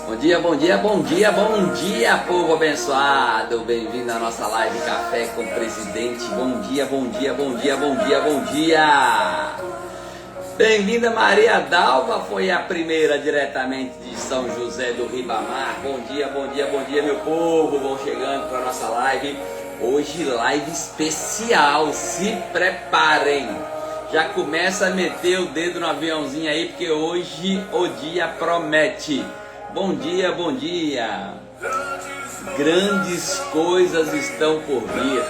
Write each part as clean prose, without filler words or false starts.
Bom dia, bom dia, bom dia, bom dia, povo abençoado. Bem-vindo à nossa live Café com o Presidente. Bom dia, bom dia, bom dia, bom dia, bom dia. Bem-vinda Maria Dalva, foi a primeira diretamente de São José do Ribamar. Bom dia, bom dia, bom dia, meu povo. Vão chegando para a nossa live. Hoje live especial, se preparem. Já começa a meter o dedo no aviãozinho aí, porque hoje o dia promete. Bom dia, bom dia. Grandes coisas estão por vir.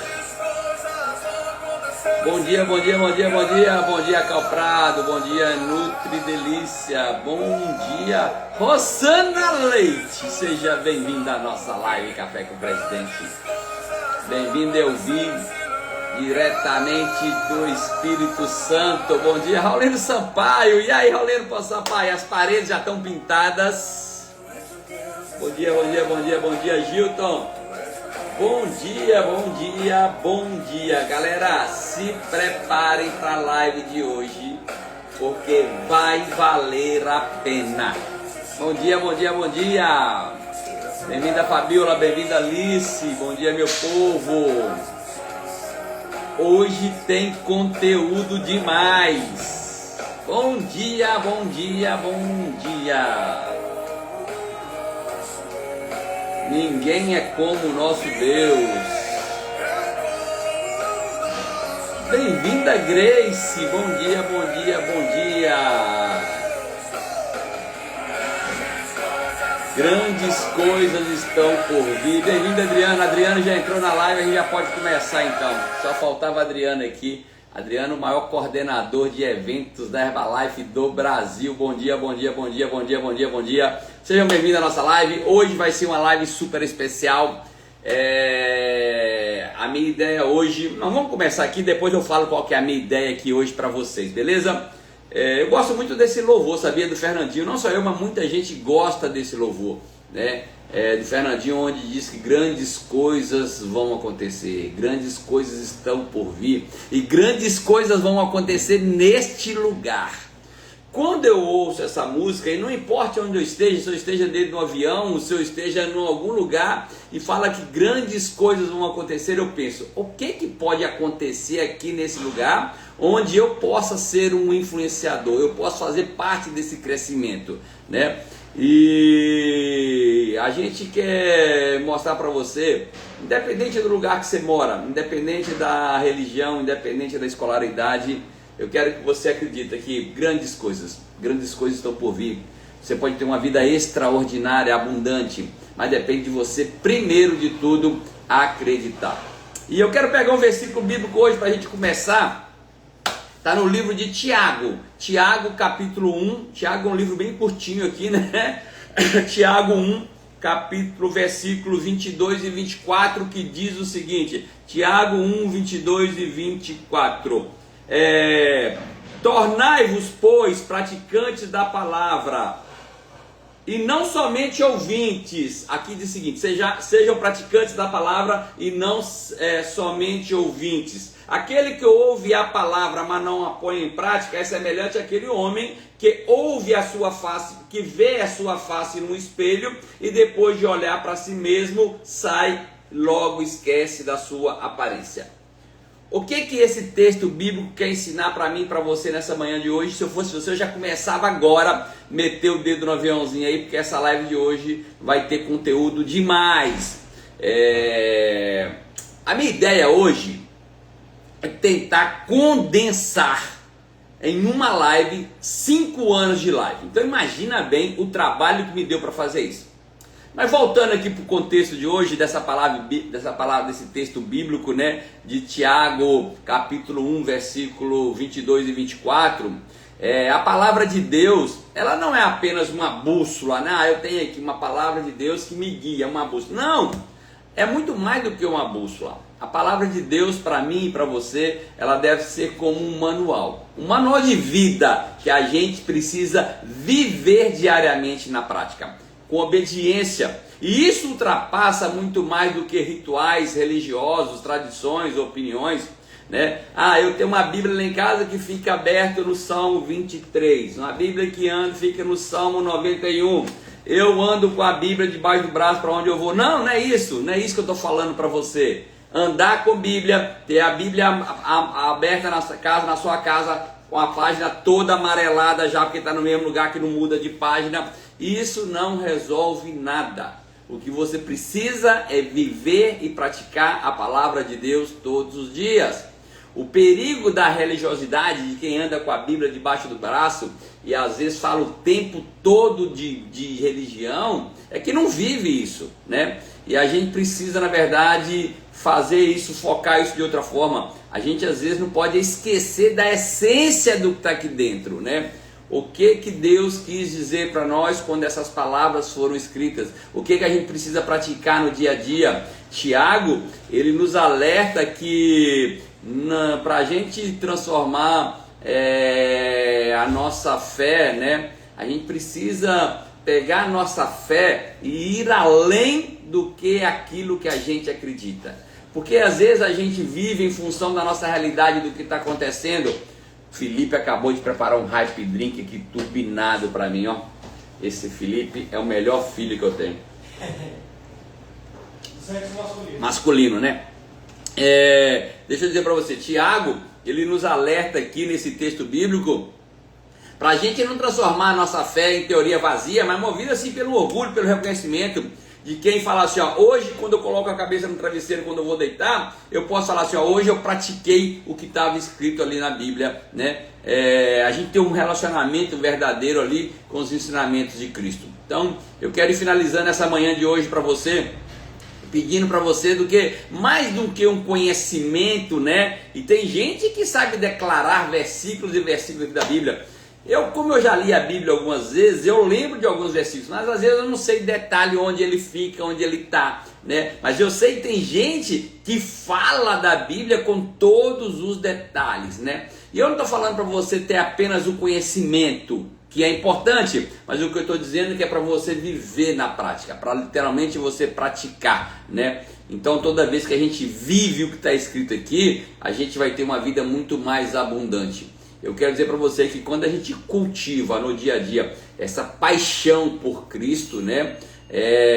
Bom dia, bom dia, bom dia, bom dia. Bom dia, Calprado. Bom dia, Nutri Delícia. Bom dia, Rosana Leite. Seja bem-vinda à nossa live Café com o Presidente. Bem-vindo, Elvi, diretamente do Espírito Santo. Bom dia, Raulino Sampaio. E aí, Raulino Sampaio, as paredes já estão pintadas? Bom dia, bom dia, bom dia, bom dia, Gilton. Bom dia, bom dia, bom dia. Galera, se preparem para a live de hoje, porque vai valer a pena. Bom dia, bom dia, bom dia. Bem-vinda, Fabiola, bem-vinda, Alice. Bom dia, meu povo. Hoje tem conteúdo demais. Bom dia, bom dia, bom dia. Ninguém é como o nosso Deus. Bem-vinda, Grace. Bom dia, bom dia, bom dia. Grandes coisas estão por vir. Bem-vinda, Adriana. Adriana já entrou na live, a gente já pode começar então. Só faltava a Adriana aqui. Adriano, o maior coordenador de eventos da Herbalife do Brasil. Bom dia, bom dia, bom dia, bom dia, bom dia, bom dia. Sejam bem-vindos à nossa live. Hoje vai ser uma live super especial. A minha ideia hoje... Não, vamos começar aqui, depois eu falo qual que é a minha ideia aqui hoje para vocês, beleza? Eu gosto muito desse louvor, sabia, do Fernandinho. Não só eu, mas muita gente gosta desse louvor, né? Do Fernandinho, onde diz que grandes coisas vão acontecer, grandes coisas estão por vir e grandes coisas vão acontecer neste lugar. Quando eu ouço essa música, e não importa onde eu esteja, se eu esteja dentro de um avião, se eu esteja em algum lugar e fala que grandes coisas vão acontecer, eu penso, o que pode acontecer aqui nesse lugar onde eu possa ser um influenciador, eu posso fazer parte desse crescimento, né? E a gente quer mostrar para você, independente do lugar que você mora, independente da religião, independente da escolaridade, eu quero que você acredite que grandes coisas estão por vir. Você pode ter uma vida extraordinária, abundante, mas depende de você, primeiro de tudo, acreditar. E eu quero pegar um versículo bíblico hoje para a gente começar. Está no livro de Tiago, Tiago capítulo 1, Tiago é um livro bem curtinho aqui, né? Tiago 1, capítulo, versículo 22 e 24, que diz o seguinte, Tiago 1, 22 e 24, tornai-vos, pois, praticantes da palavra, e não somente ouvintes, aqui diz o seguinte, sejam praticantes da palavra e não somente ouvintes. Aquele que ouve a palavra, mas não a põe em prática, é semelhante àquele homem que ouve a sua face, que vê a sua face no espelho e depois de olhar para si mesmo, sai, logo esquece da sua aparência. O que esse texto bíblico quer ensinar para mim e para você nessa manhã de hoje? Se eu fosse você, eu já começava agora, meter o dedo no aviãozinho aí, porque essa live de hoje vai ter conteúdo demais. A minha ideia hoje é tentar condensar em uma live 5 anos de live. Então imagina bem o trabalho que me deu para fazer isso. Mas voltando aqui para o contexto de hoje, dessa palavra, desse texto bíblico, né, de Tiago, capítulo 1, versículo 22 e 24, a palavra de Deus, ela não é apenas uma bússola, né? Eu tenho aqui uma palavra de Deus que me guia, uma bússola. Não, é muito mais do que uma bússola. A palavra de Deus para mim e para você, ela deve ser como um manual de vida que a gente precisa viver diariamente na prática, com obediência. E isso ultrapassa muito mais do que rituais religiosos, tradições, opiniões, né? Eu tenho uma Bíblia lá em casa que fica aberta no Salmo 23, uma Bíblia que anda fica no Salmo 91. eu ando com a Bíblia debaixo do braço para onde eu vou. Não, não é isso que eu estou falando para você. Andar com Bíblia, ter a Bíblia aberta na sua casa, com a página toda amarelada já, porque está no mesmo lugar, que não muda de página, isso não resolve nada. O que você precisa é viver e praticar a palavra de Deus todos os dias. O perigo da religiosidade, de quem anda com a Bíblia debaixo do braço e às vezes fala o tempo todo de religião, é que não vive isso, né? E a gente precisa, na verdade, fazer isso, focar isso de outra forma. A gente às vezes não pode esquecer da essência do que está aqui dentro, né? O que Deus quis dizer para nós quando essas palavras foram escritas? O que a gente precisa praticar no dia a dia? Tiago, ele nos alerta que para a gente transformar a nossa fé, né? A gente precisa pegar a nossa fé e ir além do que aquilo que a gente acredita. Porque às vezes a gente vive em função da nossa realidade, do que está acontecendo. Felipe acabou de preparar um hype drink aqui turbinado para mim, ó. Esse Felipe é o melhor filho que eu tenho. Sexo masculino. Masculino, né? Deixa eu dizer para você, Tiago, ele nos alerta aqui nesse texto bíblico para a gente não transformar a nossa fé em teoria vazia, mas movida assim pelo orgulho, pelo reconhecimento de quem fala assim, ó, hoje quando eu coloco a cabeça no travesseiro, quando eu vou deitar, eu posso falar assim, ó, hoje eu pratiquei o que estava escrito ali na Bíblia, né? A gente tem um relacionamento verdadeiro ali com os ensinamentos de Cristo. Então, eu quero ir finalizando essa manhã de hoje para você, pedindo para você mais do que um conhecimento, né? E tem gente que sabe declarar versículos e versículos da Bíblia. Como eu já li a Bíblia algumas vezes, eu lembro de alguns versículos, mas às vezes eu não sei detalhe onde ele fica, onde ele está, né? Mas eu sei que tem gente que fala da Bíblia com todos os detalhes, né? E eu não estou falando para você ter apenas o conhecimento, que é importante, mas o que eu estou dizendo é que é para você viver na prática, para literalmente você praticar, né? Então toda vez que a gente vive o que está escrito aqui, a gente vai ter uma vida muito mais abundante. Eu quero dizer para você que quando a gente cultiva no dia a dia essa paixão por Cristo, né,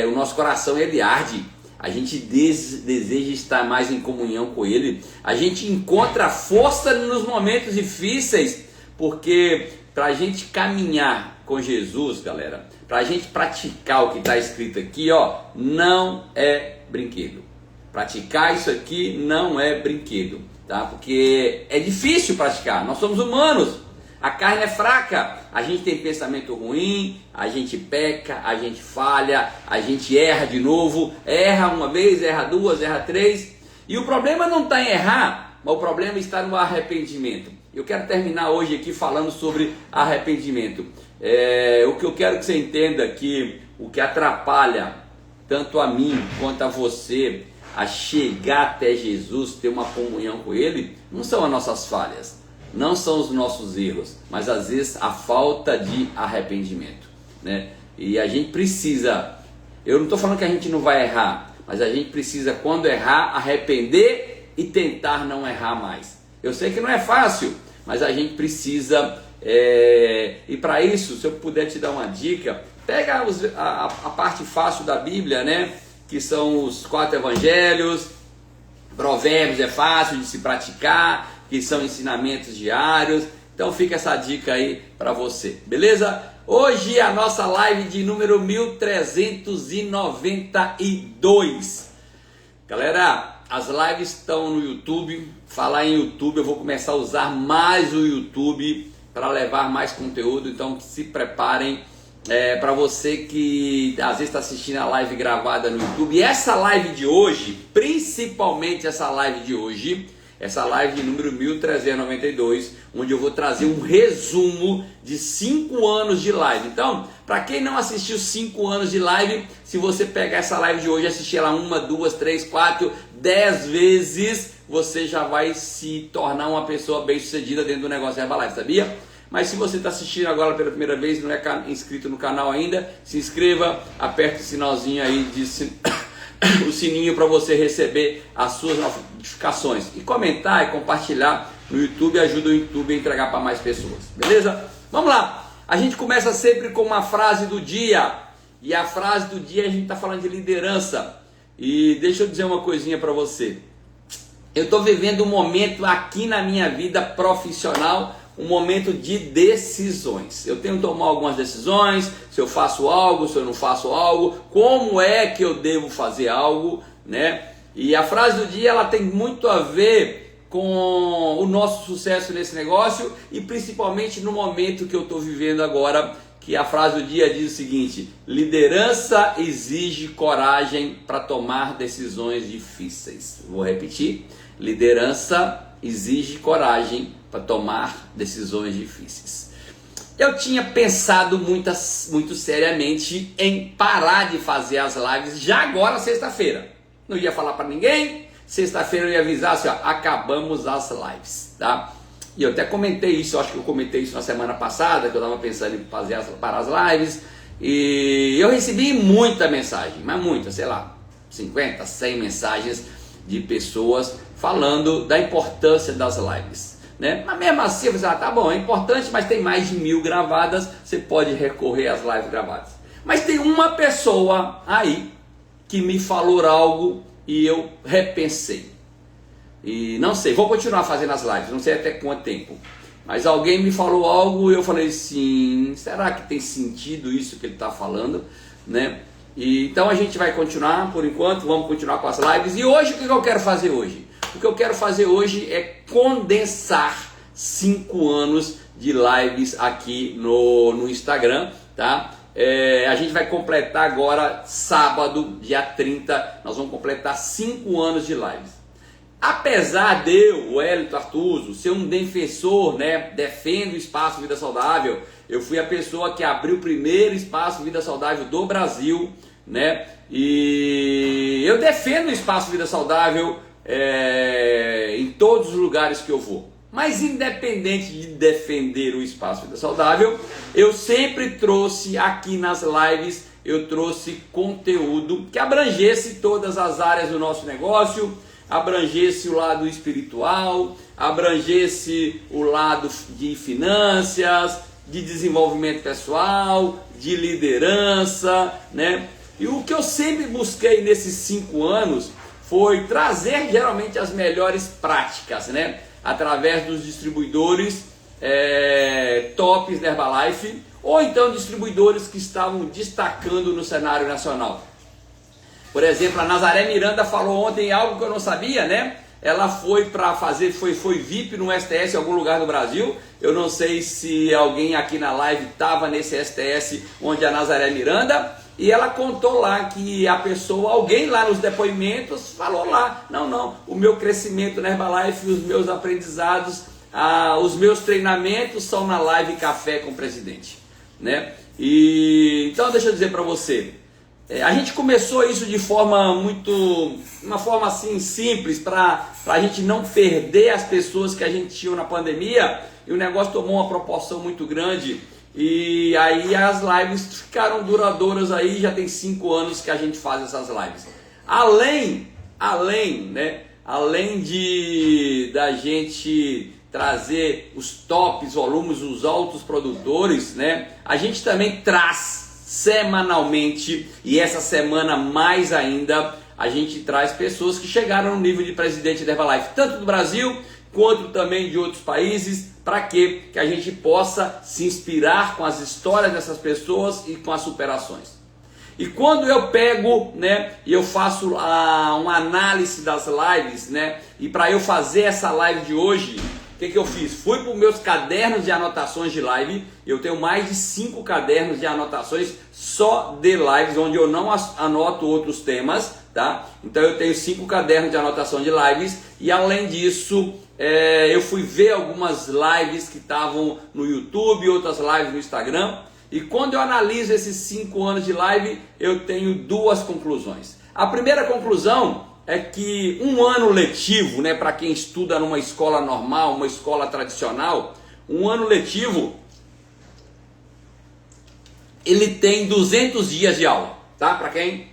o nosso coração ele arde, a gente deseja estar mais em comunhão com Ele, a gente encontra força nos momentos difíceis, porque para a gente caminhar com Jesus, galera, para a gente praticar o que está escrito aqui, ó, não é brinquedo. Praticar isso aqui não é brinquedo. Tá? Porque é difícil praticar, nós somos humanos, a carne é fraca, a gente tem pensamento ruim, a gente peca, a gente falha, a gente erra de novo, erra uma vez, erra duas, erra três, e o problema não está em errar, mas o problema está no arrependimento. Eu quero terminar hoje aqui falando sobre arrependimento. O que eu quero que você entenda aqui, o que atrapalha tanto a mim quanto a você a chegar até Jesus, ter uma comunhão com Ele, não são as nossas falhas, não são os nossos erros, mas às vezes a falta de arrependimento, né? E a gente precisa, eu não estou falando que a gente não vai errar, mas a gente precisa, quando errar, arrepender e tentar não errar mais. Eu sei que não é fácil, mas a gente precisa, e para isso, se eu puder te dar uma dica, pega a parte fácil da Bíblia, né? Que são os 4 evangelhos, Provérbios é fácil de se praticar, que são ensinamentos diários. Então fica essa dica aí para você, beleza? Hoje a nossa live de número 1392. Galera, as lives estão no YouTube. Falar em YouTube, eu vou começar a usar mais o YouTube para levar mais conteúdo, então se preparem. Para você que às vezes está assistindo a live gravada no YouTube, e essa live de hoje, principalmente essa live de hoje, essa live de número 1392, onde eu vou trazer um resumo de 5 anos de live. Então, para quem não assistiu 5 anos de live, se você pegar essa live de hoje e assistir ela 1, 2, 3, 4, 10 vezes, você já vai se tornar uma pessoa bem sucedida dentro do negócio Herbalife, sabia? Mas se você está assistindo agora pela primeira vez e não é inscrito no canal ainda, se inscreva, aperte o sinalzinho aí, o sininho para você receber as suas notificações. E comentar e compartilhar no YouTube ajuda o YouTube a entregar para mais pessoas, beleza? Vamos lá, a gente começa sempre com uma frase do dia. E a frase do dia, a gente está falando de liderança. E deixa eu dizer uma coisinha para você. Eu estou vivendo um momento aqui na minha vida profissional, um momento de decisões. Eu tenho que tomar algumas decisões, se eu faço algo, se eu não faço algo, como é que eu devo fazer algo, né? E a frase do dia, ela tem muito a ver com o nosso sucesso nesse negócio e principalmente no momento que eu estou vivendo agora, que a frase do dia diz o seguinte: liderança exige coragem para tomar decisões difíceis. Vou repetir: liderança exige coragem para tomar decisões difíceis. Eu tinha pensado muito seriamente em parar de fazer as lives já agora, sexta-feira. Não ia falar para ninguém, sexta-feira eu ia avisar assim, ó, acabamos as lives, tá? E eu até comentei isso, eu acho que eu comentei isso na semana passada, que eu estava pensando em parar as lives, e eu recebi muita mensagem, mas muita, sei lá, 50, 100 mensagens de pessoas falando da importância das lives, né? Mas mesmo assim, você tá bom, é importante, mas tem mais de 1000 gravadas, você pode recorrer às lives gravadas. Mas tem uma pessoa aí que me falou algo e eu repensei. E não sei, vou continuar fazendo as lives, não sei até quanto tempo. Mas alguém me falou algo e eu falei assim, será que tem sentido isso que ele está falando, né? E então a gente vai continuar por enquanto, vamos continuar com as lives. E hoje, o que eu quero fazer hoje? O que eu quero fazer hoje é condensar 5 anos de lives aqui no Instagram, tá? A gente vai completar agora, sábado, dia 30, nós vamos completar 5 anos de lives. Apesar de eu, o Wellington Artuso, ser um defensor, né, defendo o Espaço Vida Saudável, eu fui a pessoa que abriu o primeiro Espaço Vida Saudável do Brasil, né, e eu defendo o Espaço Vida Saudável em todos os lugares que eu vou. Mas independente de defender o Espaço Vida Saudável, eu sempre trouxe aqui nas lives, eu trouxe conteúdo que abrangesse todas as áreas do nosso negócio, abrangesse o lado espiritual, abrangesse o lado de finanças, de desenvolvimento pessoal, de liderança, né? E o que eu sempre busquei nesses 5 anos foi trazer geralmente as melhores práticas, né? Através dos distribuidores tops da Herbalife, ou então distribuidores que estavam destacando no cenário nacional. Por exemplo, a Nazaré Miranda falou ontem algo que eu não sabia, né? Ela foi para fazer, foi VIP no STS em algum lugar do Brasil. Eu não sei se alguém aqui na live estava nesse STS onde a Nazaré Miranda. E ela contou lá que a pessoa, alguém lá nos depoimentos falou lá, não, o meu crescimento na Herbalife, os meus aprendizados, os meus treinamentos são na live Café com o Presidente, né? E então deixa eu dizer para você, a gente começou isso de uma forma assim simples, para a gente não perder as pessoas que a gente tinha na pandemia, e o negócio tomou uma proporção muito grande. E aí as lives ficaram duradouras aí, já tem 5 anos que a gente faz essas lives. Além da gente trazer os tops volumes, os altos produtores, né? A gente também traz semanalmente, e essa semana mais ainda, a gente traz pessoas que chegaram no nível de presidente da Herbalife, tanto do Brasil quanto também de outros países. Para quê? Que a gente possa se inspirar com as histórias dessas pessoas e com as superações. E quando eu pego, né, e eu faço uma análise das lives, né, e para eu fazer essa live de hoje, o que eu fiz? Fui para os meus cadernos de anotações de live. Eu tenho mais de 5 cadernos de anotações só de lives, onde eu não anoto outros temas, tá? Então eu tenho 5 cadernos de anotação de lives, e além disso, eu fui ver algumas lives que estavam no YouTube, outras lives no Instagram, e quando eu analiso esses 5 anos de live, eu tenho 2 conclusões. A primeira conclusão é que um ano letivo, né, para quem estuda numa escola normal, uma escola tradicional, um ano letivo, ele tem 200 dias de aula, tá? Para quem?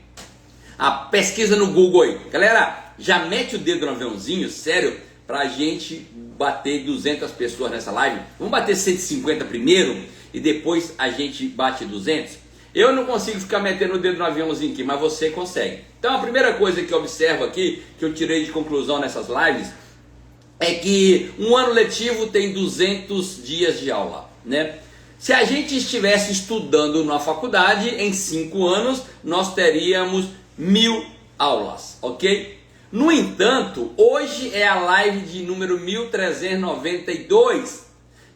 A pesquisa no Google aí. Galera, já mete o dedo no aviãozinho, sério, para a gente bater 200 pessoas nessa live. Vamos bater 150 primeiro e depois a gente bate 200. Eu não consigo ficar metendo o dedo no aviãozinho aqui, mas você consegue. Então a primeira coisa que eu observo aqui, que eu tirei de conclusão nessas lives, é que um ano letivo tem 200 dias de aula, né? Se a gente estivesse estudando na faculdade, em 5 anos, nós teríamos 1000 aulas, ok? No entanto, hoje é a live de número 1392.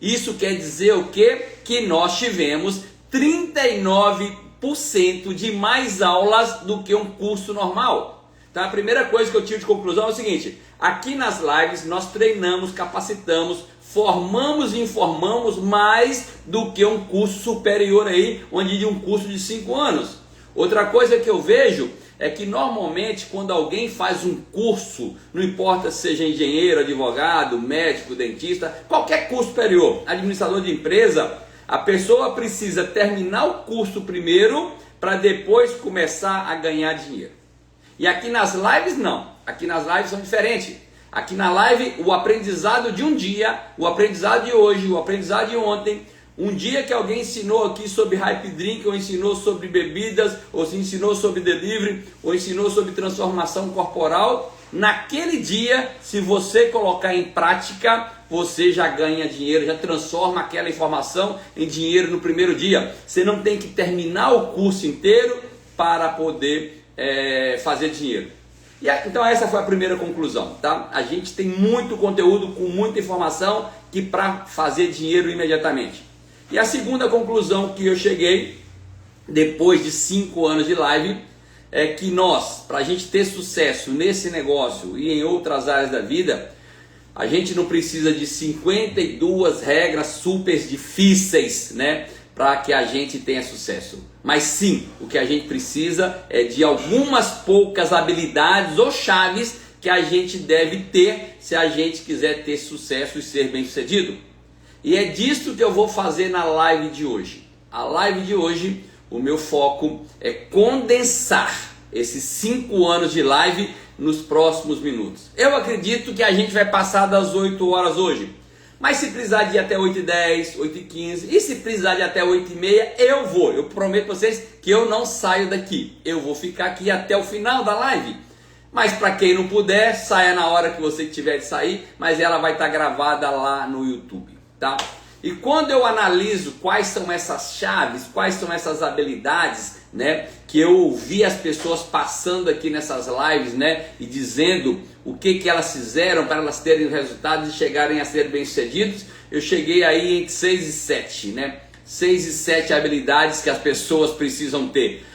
Isso quer dizer o quê? Que nós tivemos 39% de mais aulas do que um curso normal. Então a primeira coisa que eu tiro de conclusão é o seguinte: aqui nas lives nós treinamos, capacitamos, formamos e informamos mais do que um curso superior aí, onde de um curso de 5 anos. Outra coisa que eu vejo é que normalmente quando alguém faz um curso, não importa se seja engenheiro, advogado, médico, dentista, qualquer curso superior, administrador de empresa, a pessoa precisa terminar o curso primeiro para depois começar a ganhar dinheiro. E aqui nas lives não, aqui nas lives são diferentes. Aqui na live o aprendizado de um dia, o aprendizado de hoje, o aprendizado de ontem, um dia que alguém ensinou aqui sobre Hype Drink, ou ensinou sobre bebidas, ou se ensinou sobre delivery, ou ensinou sobre transformação corporal, naquele dia, se você colocar em prática, você já ganha dinheiro, já transforma aquela informação em dinheiro no primeiro dia. Você não tem que terminar o curso inteiro para poder fazer dinheiro. Então essa foi a primeira conclusão, tá? A gente tem muito conteúdo com muita informação que para fazer dinheiro imediatamente. E a segunda conclusão que eu cheguei, depois de 5 anos de live, é que nós, para a gente ter sucesso nesse negócio e em outras áreas da vida, a gente não precisa de 52 regras super difíceis, né, para que a gente tenha sucesso. Mas sim, o que a gente precisa é de algumas poucas habilidades ou chaves que a gente deve ter se a gente quiser ter sucesso e ser bem sucedido. E é disso que eu vou fazer na live de hoje. A live de hoje, o meu foco é condensar esses 5 anos de live nos próximos minutos. Eu acredito que a gente vai passar das 8 horas hoje. Mas se precisar de ir até 8h10, 8h15 e se precisar de ir até 8h30, eu vou. Eu prometo para vocês que eu não saio daqui. Eu vou ficar aqui até o final da live. Mas para quem não puder, saia na hora que você tiver de sair, mas ela vai estar gravada lá no YouTube, tá? E quando eu analiso quais são essas chaves, quais são essas habilidades, né, que eu ouvi as pessoas passando aqui nessas lives, né, e dizendo o que elas fizeram para elas terem resultados e chegarem a ser bem-sucedidos, eu cheguei aí entre 6 e 7, né? 6 e 7 habilidades que as pessoas precisam ter.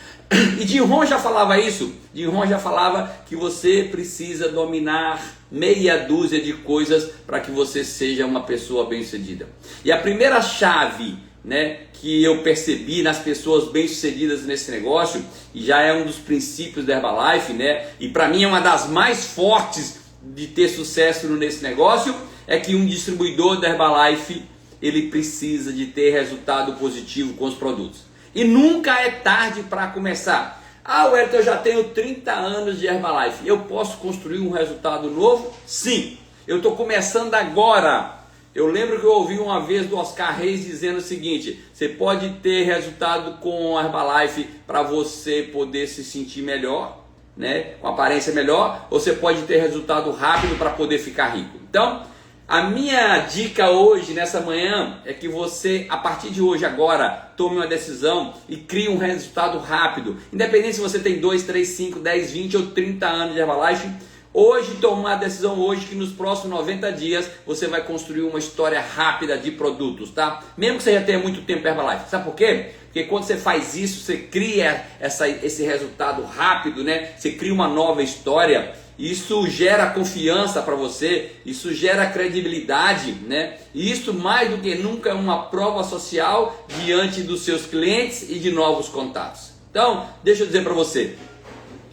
E Jim Rohn já falava isso. Jim Rohn já falava que você precisa dominar meia dúzia de coisas para que você seja uma pessoa bem-sucedida. E a primeira chave, né, que eu percebi nas pessoas bem-sucedidas nesse negócio, e já é um dos princípios da Herbalife, né, e para mim é uma das mais fortes de ter sucesso nesse negócio, é que um distribuidor da Herbalife, ele precisa de ter resultado positivo com os produtos. E nunca é tarde para começar. Ah, Wellington, eu já tenho 30 anos de Herbalife. Eu posso construir um resultado novo? Sim. Eu estou começando agora. Eu lembro que eu ouvi uma vez do Oscar Reis dizendo o seguinte: você pode ter resultado com a Herbalife para você poder se sentir melhor, né, com aparência melhor, ou você pode ter resultado rápido para poder ficar rico. Então, a minha dica hoje, nessa manhã, é que você, a partir de hoje, agora, tome uma decisão e crie um resultado rápido. Independente se você tem 2, 3, 5, 10, 20 ou 30 anos de Herbalife, hoje tomar a decisão hoje que nos próximos 90 dias você vai construir uma história rápida de produtos, tá? Mesmo que você já tenha muito tempo em Herbalife. Sabe por quê? Porque quando você faz isso, você cria esse resultado rápido, né? Você cria uma nova história. Isso gera confiança para você, isso gera credibilidade, né? E isso mais do que nunca é uma prova social diante dos seus clientes e de novos contatos. Então, deixa eu dizer para você,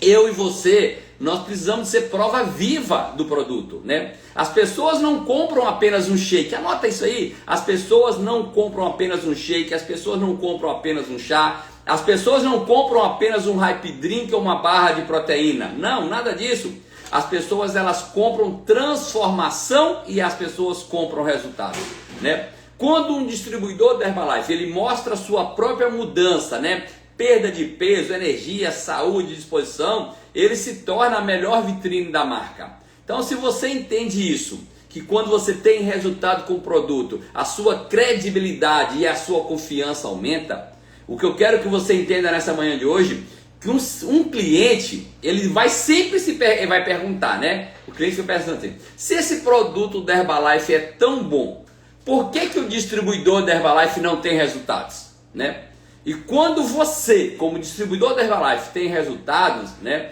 eu e você, nós precisamos ser prova viva do produto, né? As pessoas não compram apenas um shake, anota isso aí, as pessoas não compram apenas um shake, as pessoas não compram apenas um chá, as pessoas não compram apenas um Hype Drink ou uma barra de proteína, não, nada disso. As pessoas, elas compram transformação e as pessoas compram resultado, né? Quando um distribuidor da Herbalife, ele mostra a sua própria mudança, né, perda de peso, energia, saúde, disposição, ele se torna a melhor vitrine da marca. Então, se você entende isso, que quando você tem resultado com o produto, a sua credibilidade e a sua confiança aumenta, o que eu quero que você entenda nessa manhã de hoje, que um cliente, ele vai sempre vai perguntar, né? O cliente vai pensando assim, se esse produto da Herbalife é tão bom, por que o distribuidor da Herbalife não tem resultados, né? E quando você, como distribuidor da Herbalife, tem resultados, né?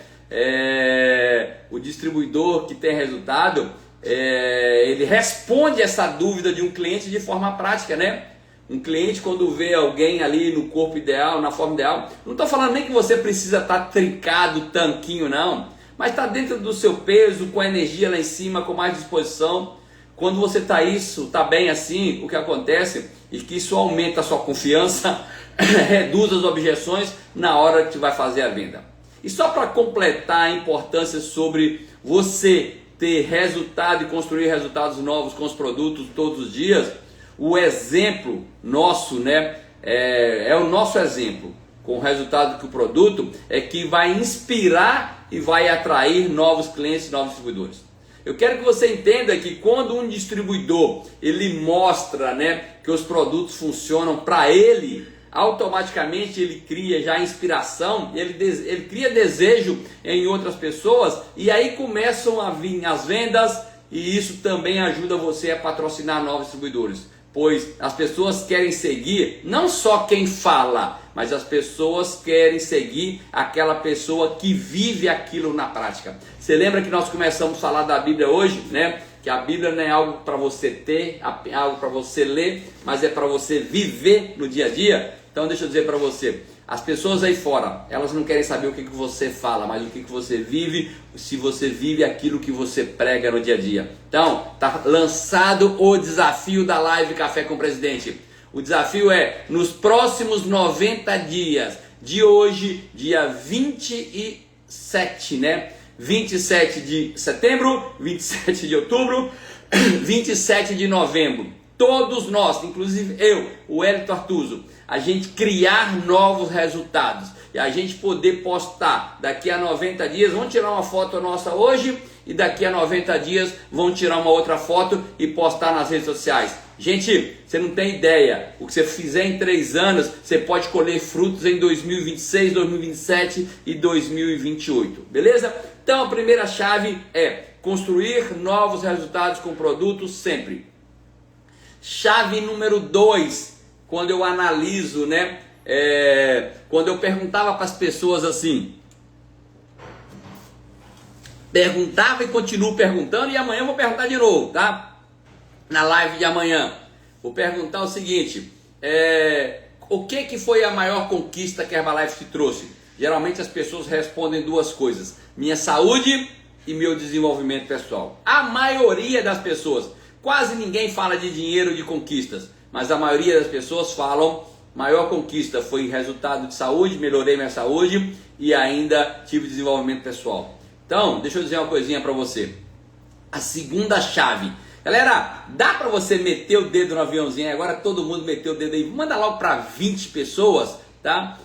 O distribuidor que tem resultado, ele responde essa dúvida de um cliente de forma prática, né? Um cliente, quando vê alguém ali no corpo ideal, na forma ideal, não estou falando nem que você precisa estar trincado, tanquinho, não, mas está dentro do seu peso, com a energia lá em cima, com mais disposição. Quando você está bem assim, o que acontece é que isso aumenta a sua confiança, reduz as objeções na hora que vai fazer a venda. E só para completar a importância sobre você ter resultado e construir resultados novos com os produtos todos os dias, o exemplo nosso, né, é o nosso exemplo com o resultado que o produto é que vai inspirar e vai atrair novos clientes, novos distribuidores. Eu quero que você entenda que quando um distribuidor ele mostra, né, que os produtos funcionam para ele, automaticamente ele cria já inspiração, ele cria desejo em outras pessoas e aí começam a vir as vendas e isso também ajuda você a patrocinar novos distribuidores. Pois as pessoas querem seguir não só quem fala, mas as pessoas querem seguir aquela pessoa que vive aquilo na prática. Você lembra que nós começamos a falar da Bíblia hoje, né? Que a Bíblia não é algo para você ter, é algo para você ler, mas é para você viver no dia a dia. Então deixa eu dizer para você, as pessoas aí fora, elas não querem saber o que você fala, mas o que você vive, se você vive aquilo que você prega no dia a dia. Então, tá lançado o desafio da live Café com o Presidente. O desafio é, nos próximos 90 dias, de hoje, dia 27, né? 27 de setembro, 27 de outubro, 27 de novembro. Todos nós, inclusive eu, o Wellington Artuso, a gente criar novos resultados e a gente poder postar daqui a 90 dias, vamos tirar uma foto nossa hoje e daqui a 90 dias vão tirar uma outra foto e postar nas redes sociais. Gente, você não tem ideia, o que você fizer em 3 anos, você pode colher frutos em 2026, 2027 e 2028, beleza? Então a primeira chave é construir novos resultados com produtos sempre. Chave número 2, quando eu analiso, né? Quando eu perguntava para as pessoas assim, perguntava e continuo perguntando, e amanhã eu vou perguntar de novo, tá? Na live de amanhã, vou perguntar o seguinte, o que foi a maior conquista que a Herbalife te trouxe? Geralmente as pessoas respondem 2 coisas, minha saúde e meu desenvolvimento pessoal. A maioria das pessoas, quase ninguém fala de dinheiro, de conquistas, mas a maioria das pessoas falam, maior conquista foi resultado de saúde, melhorei minha saúde e ainda tive desenvolvimento pessoal. Então, deixa eu dizer uma coisinha para você. A segunda chave, galera, dá para você meter o dedo no aviãozinho, agora todo mundo meteu o dedo aí, manda logo para 20 pessoas, tá?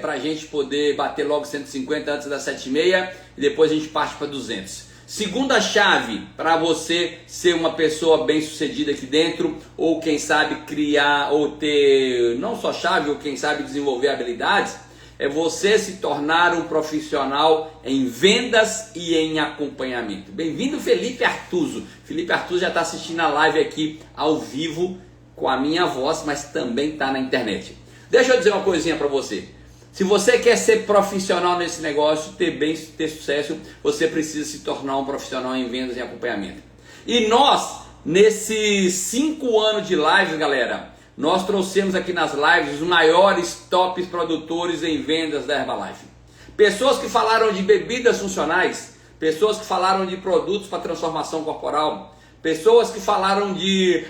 Pra gente poder bater logo 150 antes das 7h30 e depois a gente parte para 200. Segunda chave para você ser uma pessoa bem sucedida aqui dentro, ou quem sabe criar, ou ter, não só chave, ou quem sabe desenvolver habilidades, é você se tornar um profissional em vendas e em acompanhamento. Bem-vindo, Felipe Artuso. Felipe Artuso já está assistindo a live aqui ao vivo com a minha voz, mas também está na internet. Deixa eu dizer uma coisinha para você. Se você quer ser profissional nesse negócio, ter sucesso, você precisa se tornar um profissional em vendas e acompanhamento. E nós, nesses 5 anos de lives, galera, nós trouxemos aqui nas lives os maiores tops produtores em vendas da Herbalife. Pessoas que falaram de bebidas funcionais, pessoas que falaram de produtos para transformação corporal, pessoas que falaram de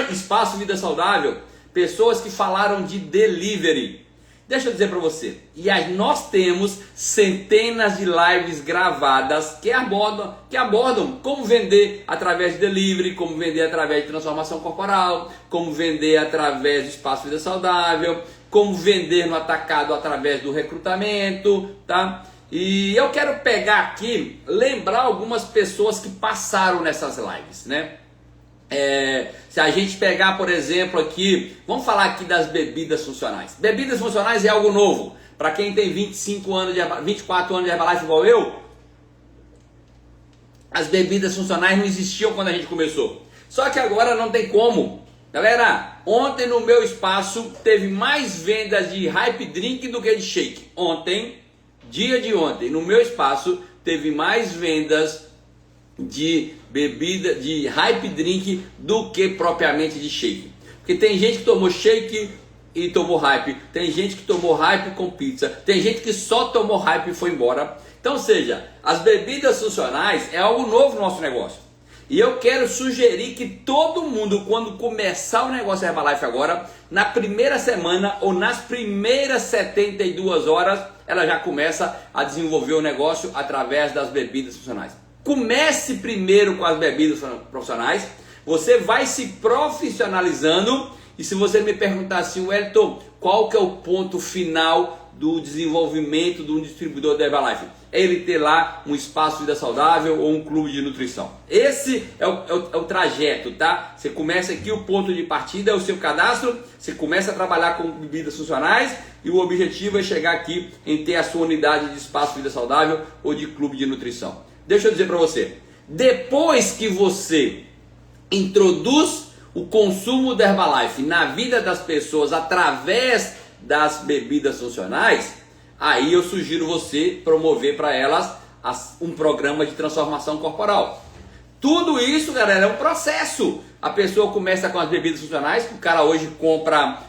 espaço vida saudável, pessoas que falaram de delivery. Deixa eu dizer para você, e aí nós temos centenas de lives gravadas que abordam como vender através de delivery, como vender através de transformação corporal, como vender através do espaço vida saudável, como vender no atacado através do recrutamento, tá? E eu quero pegar aqui, lembrar algumas pessoas que passaram nessas lives, né? Se a gente pegar, por exemplo, aqui, vamos falar aqui das bebidas funcionais. Bebidas funcionais é algo novo. Para quem tem 24 anos de Herbalife igual eu, as bebidas funcionais não existiam quando a gente começou. Só que agora não tem como. Galera, ontem no meu espaço teve mais vendas de Hype Drink do que de shake. Ontem, dia de ontem, no meu espaço teve mais vendas de bebida, de Hype Drink do que propriamente de shake. Porque tem gente que tomou shake e tomou Hype, tem gente que tomou Hype com pizza, tem gente que só tomou Hype e foi embora. Então, ou seja, as bebidas funcionais é algo novo no nosso negócio. E eu quero sugerir que todo mundo, quando começar o negócio Herbalife agora, na primeira semana ou nas primeiras 72 horas, ela já começa a desenvolver o negócio através das bebidas funcionais. Comece primeiro com as bebidas profissionais, você vai se profissionalizando. E se você me perguntar assim, Wellington, qual que é o ponto final do desenvolvimento de um distribuidor da Herbalife? É ele ter lá um espaço de vida saudável ou um clube de nutrição. Esse é o trajeto, tá? Você começa aqui, o ponto de partida é o seu cadastro, você começa a trabalhar com bebidas funcionais e o objetivo é chegar aqui em ter a sua unidade de espaço de vida saudável ou de clube de nutrição. Deixa eu dizer para você, depois que você introduz o consumo da Herbalife na vida das pessoas através das bebidas funcionais, aí eu sugiro você promover para elas um programa de transformação corporal. Tudo isso, galera, é um processo. A pessoa começa com as bebidas funcionais, que o cara hoje compra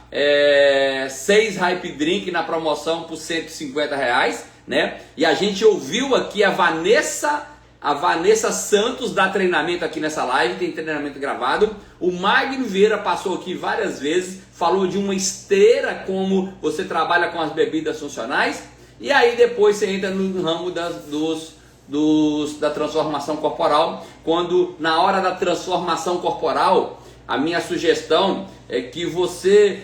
6 Hype Drink na promoção por R$150, né? E a gente ouviu aqui a Vanessa Santos dá treinamento aqui nessa live, tem treinamento gravado. O Magno Vieira passou aqui várias vezes, falou de uma esteira, como você trabalha com as bebidas funcionais. E aí depois você entra no ramo da transformação corporal, quando na hora da transformação corporal, a minha sugestão é que você,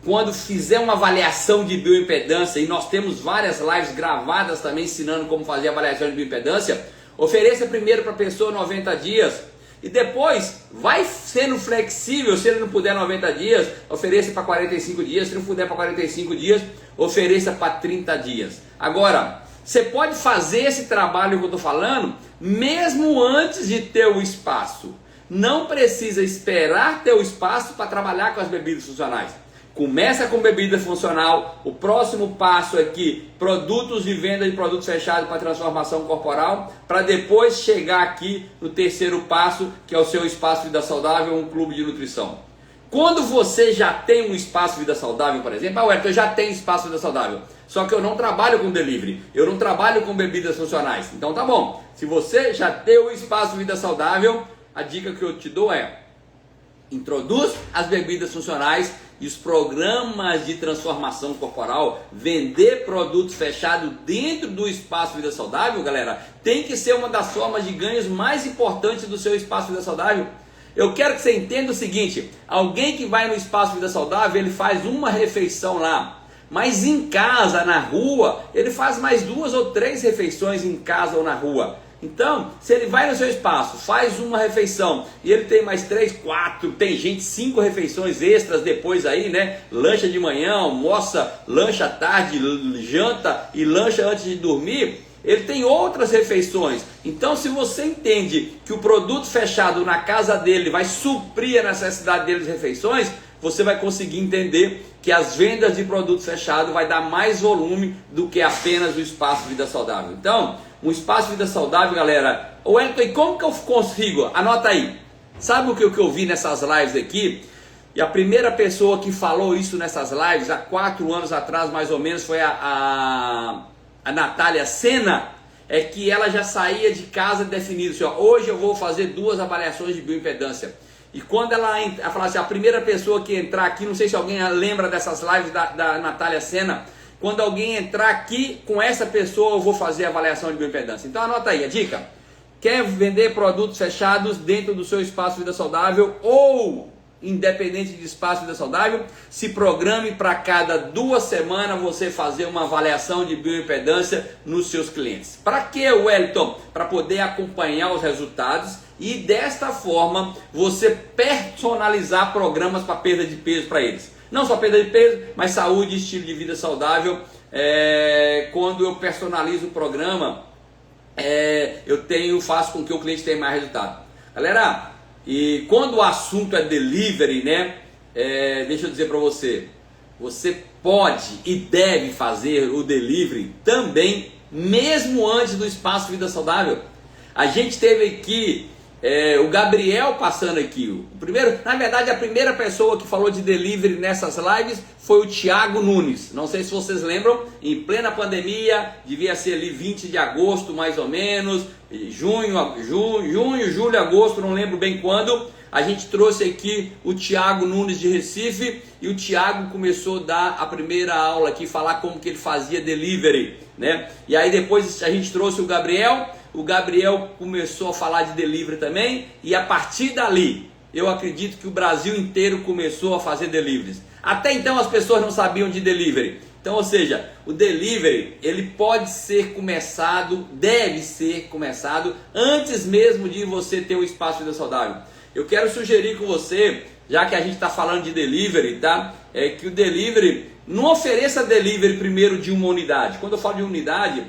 quando fizer uma avaliação de bioimpedância, e nós temos várias lives gravadas também ensinando como fazer avaliação de bioimpedância, ofereça primeiro para a pessoa 90 dias e depois vai sendo flexível. Se ele não puder 90 dias, ofereça para 45 dias. Se não puder para 45 dias, ofereça para 30 dias. Agora, você pode fazer esse trabalho que eu estou falando mesmo antes de ter o espaço. Não precisa esperar ter o espaço para trabalhar com as bebidas funcionais. Começa com bebida funcional. O próximo passo aqui, produtos de venda de produtos fechados para transformação corporal, para depois chegar aqui no terceiro passo, que é o seu espaço Vida Saudável, um clube de nutrição. Quando você já tem um espaço Vida Saudável, por exemplo, eu já tenho espaço Vida Saudável, só que eu não trabalho com delivery, eu não trabalho com bebidas funcionais. Então tá bom, se você já tem o espaço Vida Saudável, a dica que eu te dou é: introduz as bebidas funcionais e os programas de transformação corporal. Vender produtos fechados dentro do espaço Vida Saudável, galera, tem que ser uma das formas de ganhos mais importantes do seu espaço Vida Saudável. Eu quero que você entenda o seguinte: alguém que vai no espaço Vida Saudável, ele faz uma refeição lá, mas em casa, na rua, ele faz mais 2 ou 3 refeições em casa ou na rua. Então, se ele vai no seu espaço, faz uma refeição e ele tem mais 3, 4, tem gente 5 refeições extras depois aí, né? Lancha de manhã, almoça, lancha à tarde, janta e lancha antes de dormir. Ele tem outras refeições. Então, se você entende que o produto fechado na casa dele vai suprir a necessidade dele de refeições, você vai conseguir entender que as vendas de produto fechado vai dar mais volume do que apenas o espaço Vida Saudável. Então, um espaço Vida Saudável, galera. Wellington, e como que eu consigo? Anota aí. Sabe o que eu vi nessas lives aqui? E a primeira pessoa que falou isso nessas lives, há 4 anos atrás mais ou menos, foi a Natália Sena. É que ela já saía de casa definido assim, ó, hoje eu vou fazer 2 avaliações de bioimpedância. E quando ela fala assim, a primeira pessoa que entrar aqui, não sei se alguém lembra dessas lives da Natália Sena, quando alguém entrar aqui, com essa pessoa eu vou fazer a avaliação de bioimpedância. Então anota aí a dica: quer vender produtos fechados dentro do seu espaço Vida Saudável ou independente de espaço de vida saudável, se programe para cada 2 semanas você fazer uma avaliação de bioimpedância nos seus clientes. Para que, Wellington? Para poder acompanhar os resultados e desta forma você personalizar programas para perda de peso para eles. Não só perda de peso, mas saúde e estilo de vida saudável. Quando eu personalizo o programa, faço com que o cliente tenha mais resultado. Galera, e quando o assunto é delivery, né? Deixa eu dizer para você, você pode e deve fazer o delivery também, mesmo antes do espaço Vida Saudável. A gente teve aqui o Gabriel passando aqui. Na verdade, a primeira pessoa que falou de delivery nessas lives foi o Thiago Nunes. Não sei se vocês lembram, em plena pandemia, devia ser ali 20 de agosto mais ou menos, junho, julho, agosto, não lembro bem quando. A gente trouxe aqui o Thiago Nunes de Recife e o Thiago começou a dar a primeira aula aqui, falar como que ele fazia delivery, né? E aí depois a gente trouxe o Gabriel começou a falar de delivery também, e a partir dali, eu acredito que o Brasil inteiro começou a fazer deliveries. Até então as pessoas não sabiam de delivery. Então, ou seja, o delivery, ele pode ser começado, deve ser começado, antes mesmo de você ter um espaço de vida saudável. Eu quero sugerir com você, já que a gente está falando de delivery, tá? Que o delivery, não ofereça delivery primeiro de uma unidade. Quando eu falo de unidade,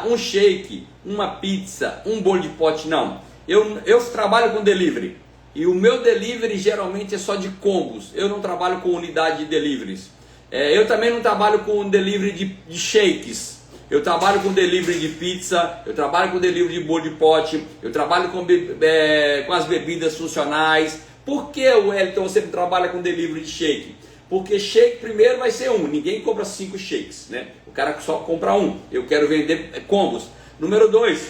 um shake, uma pizza, um bolo de pote, não. Eu trabalho com delivery e o meu delivery geralmente é só de combos. Eu não trabalho com unidade de deliveries. Eu também não trabalho com delivery de shakes. Eu trabalho com delivery de pizza, eu trabalho com delivery de bolo de pote, eu trabalho com as bebidas funcionais. Por que, Wellington, você não trabalha com delivery de shake? Porque shake primeiro vai ser ninguém compra 5 shakes, né? O cara só compra eu quero vender combos. Número 2,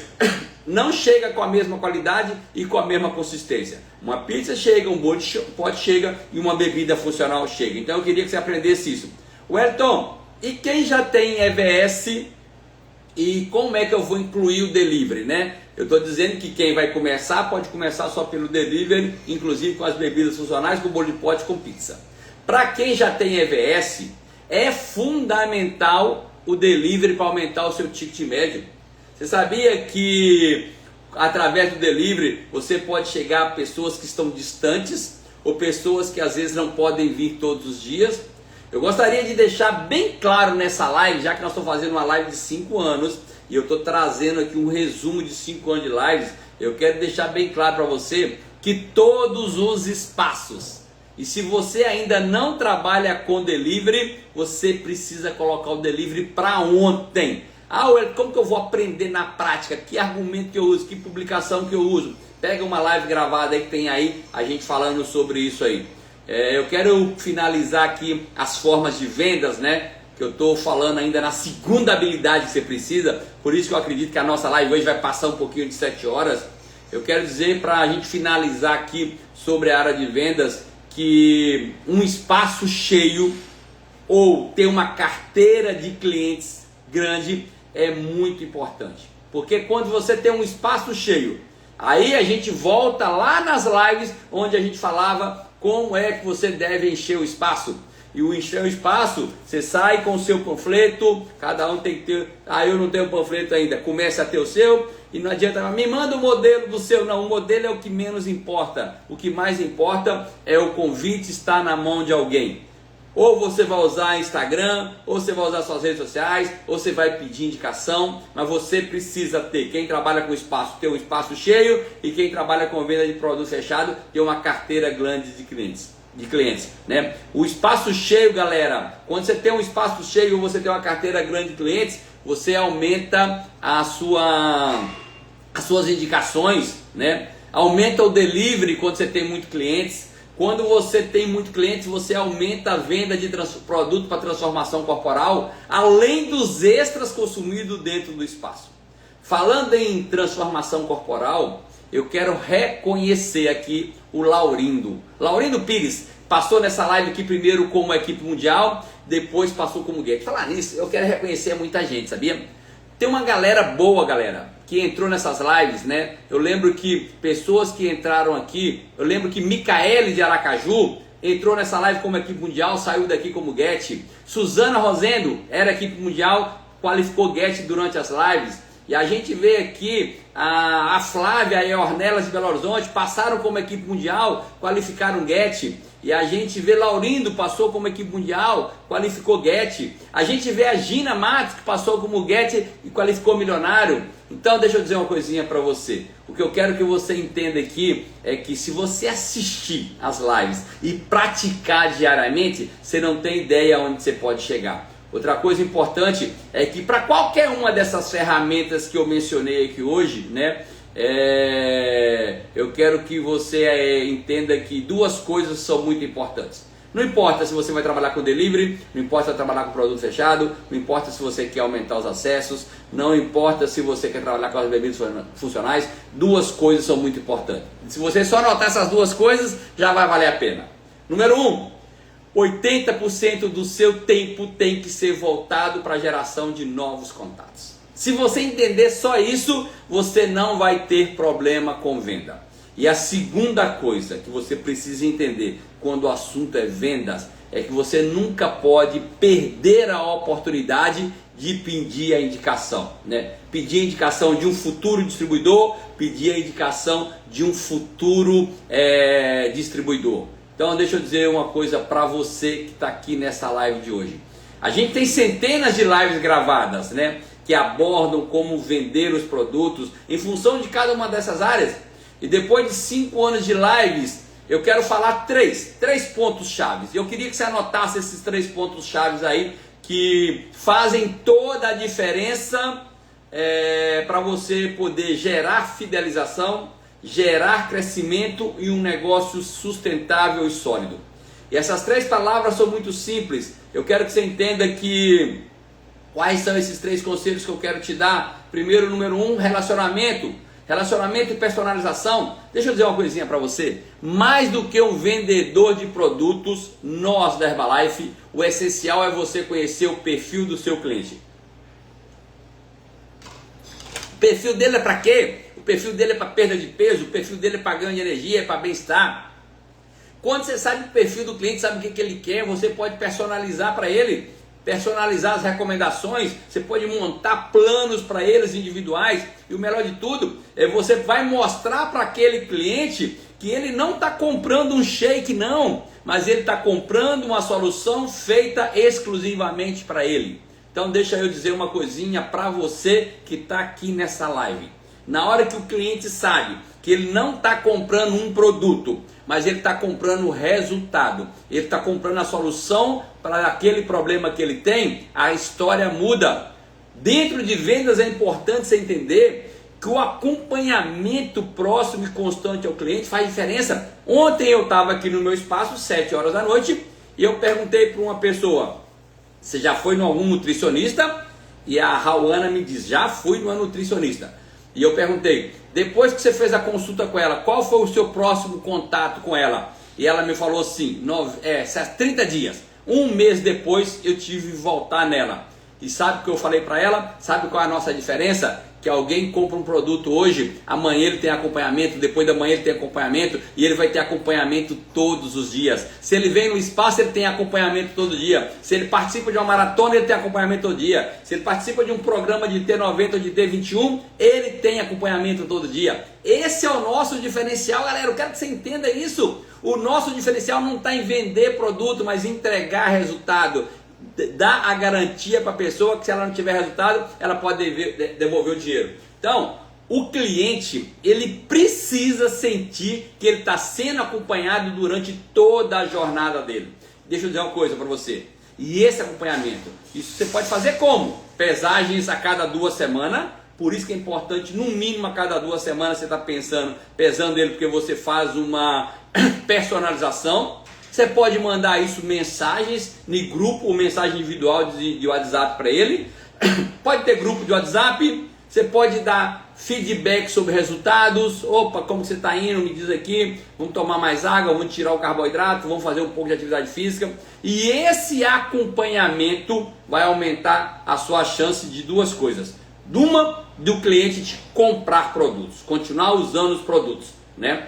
não chega com a mesma qualidade e com a mesma consistência. Uma pizza chega, um bolo de pote chega e uma bebida funcional chega. Então eu queria que você aprendesse isso. Wellington, e quem já tem EVS e como é que eu vou incluir o delivery, né? Eu estou dizendo que quem vai começar pode começar só pelo delivery, inclusive com as bebidas funcionais, com o bolo de pote, com pizza. Para quem já tem EVS, é fundamental o delivery para aumentar o seu ticket médio. Você sabia que através do delivery você pode chegar a pessoas que estão distantes ou pessoas que às vezes não podem vir todos os dias? Eu gostaria de deixar bem claro nessa live, já que nós estamos fazendo uma live de 5 anos e eu estou trazendo aqui um resumo de 5 anos de lives. Eu quero deixar bem claro para você que todos os espaços, e se você ainda não trabalha com delivery, você precisa colocar o delivery para ontem. Como que eu vou aprender na prática? Que argumento que eu uso? Que publicação que eu uso? Pega uma live gravada aí que tem aí, a gente falando sobre isso aí. Eu quero finalizar aqui as formas de vendas, né? Que eu estou falando ainda na segunda habilidade que você precisa. Por isso que eu acredito que a nossa live hoje vai passar um pouquinho de 7 horas. Eu quero dizer, para a gente finalizar aqui sobre a área de vendas, que um espaço cheio ou ter uma carteira de clientes grande é muito importante. Porque quando você tem um espaço cheio, aí a gente volta lá nas lives onde a gente falava como é que você deve encher o espaço. E o encher o espaço, você sai com o seu panfleto, cada um tem que ter. Eu não tenho panfleto ainda, comece a ter o seu. E não adianta, me manda o modelo do seu. Não, o modelo é o que menos importa. O que mais importa é o convite estar na mão de alguém. Ou você vai usar Instagram, ou você vai usar suas redes sociais, ou você vai pedir indicação, mas você precisa ter, quem trabalha com espaço, ter um espaço cheio, e quem trabalha com venda de produto fechado, ter uma carteira grande de clientes, né? O espaço cheio, galera, quando você tem um espaço cheio, ou você tem uma carteira grande de clientes, você aumenta as suas indicações, né? Aumenta o delivery quando você tem muitos clientes. Quando você tem muitos clientes, você aumenta a venda de produto para transformação corporal, além dos extras consumidos dentro do espaço. Falando em transformação corporal, eu quero reconhecer aqui o Laurindo. Laurindo Pires passou nessa live aqui primeiro como equipe mundial, depois passou como guia. Falar nisso, eu quero reconhecer muita gente, sabia? Tem uma galera boa, galera, que entrou nessas lives, né? Eu lembro que pessoas que entraram aqui, eu lembro que Micaele de Aracaju entrou nessa live como equipe mundial, saiu daqui como Get. Suzana Rosendo era equipe mundial, qualificou Get durante as lives. E a gente vê aqui a Flávia e a Ornelas de Belo Horizonte passaram como equipe mundial, qualificaram Get. E a gente vê Laurindo, passou como equipe mundial, qualificou Get. A gente vê a Gina Matos, que passou como Get e qualificou Milionário. Então deixa eu dizer uma coisinha para você. O que eu quero que você entenda aqui é que se você assistir as lives e praticar diariamente, você não tem ideia onde você pode chegar. Outra coisa importante é que para qualquer uma dessas ferramentas que eu mencionei aqui hoje, né? Eu quero que você entenda que duas coisas são muito importantes. Não importa se você vai trabalhar com delivery, não importa se vai trabalhar com produto fechado, não importa se você quer aumentar os acessos, não importa se você quer trabalhar com as bebidas funcionais, duas coisas são muito importantes. Se você só anotar essas duas coisas, já vai valer a pena. Número 1. 80% do seu tempo tem que ser voltado para a geração de novos contatos. Se você entender só isso, você não vai ter problema com venda. E a segunda coisa que você precisa entender quando o assunto é vendas, é que você nunca pode perder a oportunidade de pedir a indicação, né? Pedir a indicação de um futuro distribuidor, pedir a indicação de um futuro distribuidor. Então deixa eu dizer uma coisa para você que está aqui nessa live de hoje. A gente tem centenas de lives gravadas, né? Que abordam como vender os produtos em função de cada uma dessas áreas. E depois de 5 anos de lives, eu quero falar três pontos chaves. Eu queria que você anotasse esses 3 pontos chaves aí, que fazem toda a diferença para você poder gerar fidelização, gerar crescimento e um negócio sustentável e sólido. E essas 3 palavras são muito simples. Eu quero que você entenda que quais são esses 3 conselhos que eu quero te dar. Primeiro, número 1, relacionamento. Relacionamento e personalização. Deixa eu dizer uma coisinha para você. Mais do que um vendedor de produtos, nós da Herbalife, o essencial é você conhecer o perfil do seu cliente. O perfil dele é para quê? O perfil dele é para perda de peso, o perfil dele é para ganho de energia, é para bem-estar. Quando você sabe o perfil do cliente, sabe o que ele quer, você pode personalizar para ele, personalizar as recomendações, você pode montar planos para eles individuais. E o melhor de tudo, você vai mostrar para aquele cliente que ele não está comprando um shake não, mas ele está comprando uma solução feita exclusivamente para ele. Então deixa eu dizer uma coisinha para você que está aqui nessa live. Na hora que o cliente sabe que ele não está comprando um produto, mas ele está comprando o resultado, ele está comprando a solução para aquele problema que ele tem, a história muda. Dentro de vendas é importante você entender que o acompanhamento próximo e constante ao cliente faz diferença. Ontem eu estava aqui no meu espaço, 7 horas da noite, e eu perguntei para uma pessoa: você já foi em algum nutricionista? E a Rauana me diz: já fui numa nutricionista. E eu perguntei: depois que você fez a consulta com ela, qual foi o seu próximo contato com ela? E ela me falou assim: 30 dias. Um mês depois eu tive que voltar nela. E sabe o que eu falei para ela? Sabe qual é a nossa diferença? Que alguém compra um produto hoje, amanhã ele tem acompanhamento, depois da manhã ele tem acompanhamento, e ele vai ter acompanhamento todos os dias. Se ele vem no espaço, ele tem acompanhamento todo dia. Se ele participa de uma maratona, ele tem acompanhamento todo dia. Se ele participa de um programa de T90 ou de T21, ele tem acompanhamento todo dia. Esse é o nosso diferencial, galera. Eu quero que você entenda isso. O nosso diferencial não está em vender produto, mas em entregar resultado. Dá a garantia para a pessoa que se ela não tiver resultado, ela pode devolver o dinheiro. Então, o cliente, ele precisa sentir que ele está sendo acompanhado durante toda a jornada dele. Deixa eu dizer uma coisa para você. E esse acompanhamento, isso você pode fazer como? Pesagens a cada 2 semanas. Por isso que é importante, no mínimo a cada 2 semanas você está pesando ele, porque você faz uma personalização. Você pode mandar isso mensagens em grupo ou mensagem individual de WhatsApp para ele. Pode ter grupo de WhatsApp. Você pode dar feedback sobre resultados. Opa, como você está indo? Me diz aqui. Vamos tomar mais água, vamos tirar o carboidrato, vamos fazer um pouco de atividade física. E esse acompanhamento vai aumentar a sua chance de 2 coisas. Uma, do cliente te comprar produtos, continuar usando os produtos, né?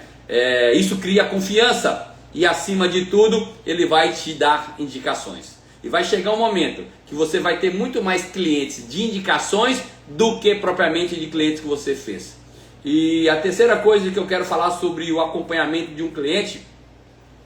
Isso cria confiança. e acima de tudo, ele vai te dar indicações. E vai chegar um momento que você vai ter muito mais clientes de indicações do que propriamente de clientes que você fez. E a terceira coisa que eu quero falar sobre o acompanhamento de um cliente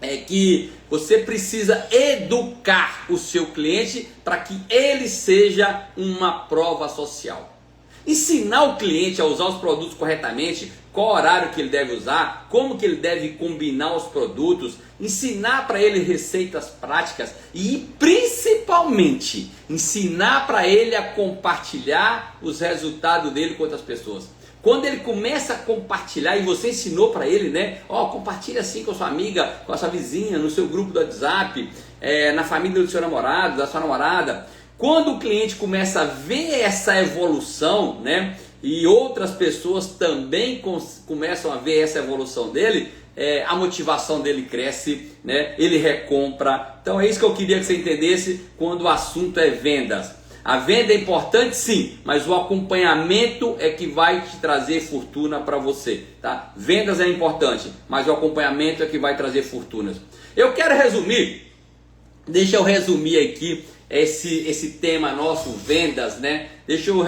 é que você precisa educar o seu cliente para que ele seja uma prova social. Ensinar o cliente a usar os produtos corretamente, qual horário que ele deve usar, como que ele deve combinar os produtos, ensinar para ele receitas práticas e principalmente ensinar para ele a compartilhar os resultados dele com outras pessoas. Quando ele começa a compartilhar e você ensinou para ele, né? Compartilha assim com a sua amiga, com a sua vizinha, no seu grupo do WhatsApp, na família do seu namorado, da sua namorada. Quando o cliente começa a ver essa evolução, né? E outras pessoas também começam a ver essa evolução dele, a motivação dele cresce, né? Ele recompra. Então é isso que eu queria que você entendesse quando o assunto é vendas. A venda é importante sim, mas o acompanhamento é que vai te trazer fortuna para você, tá? Vendas é importante, mas o acompanhamento é que vai trazer fortunas. Eu quero resumir, deixa eu resumir aqui esse tema nosso, vendas, né? Deixa eu,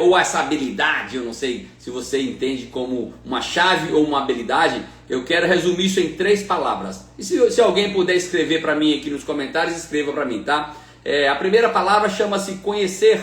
ou essa habilidade, eu não sei se você entende como uma chave ou uma habilidade, eu quero resumir isso em 3 palavras. E se alguém puder escrever para mim aqui nos comentários, escreva para mim, tá? A primeira palavra chama-se conhecer,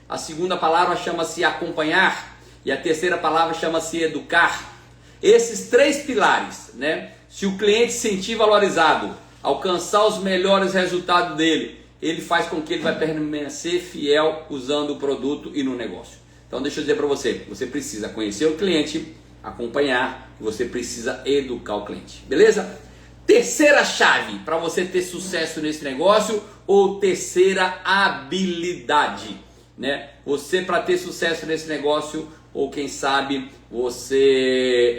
a segunda palavra chama-se acompanhar e a terceira palavra chama-se educar. Esses 3 pilares, né? Se o cliente se sentir valorizado, alcançar os melhores resultados dele, ele faz com que ele vai permanecer fiel usando o produto e no negócio. Então deixa eu dizer para você, você precisa conhecer o cliente, acompanhar e você precisa educar o cliente, beleza? Terceira chave para você ter sucesso nesse negócio ou terceira habilidade, né? Você para ter sucesso nesse negócio ou quem sabe você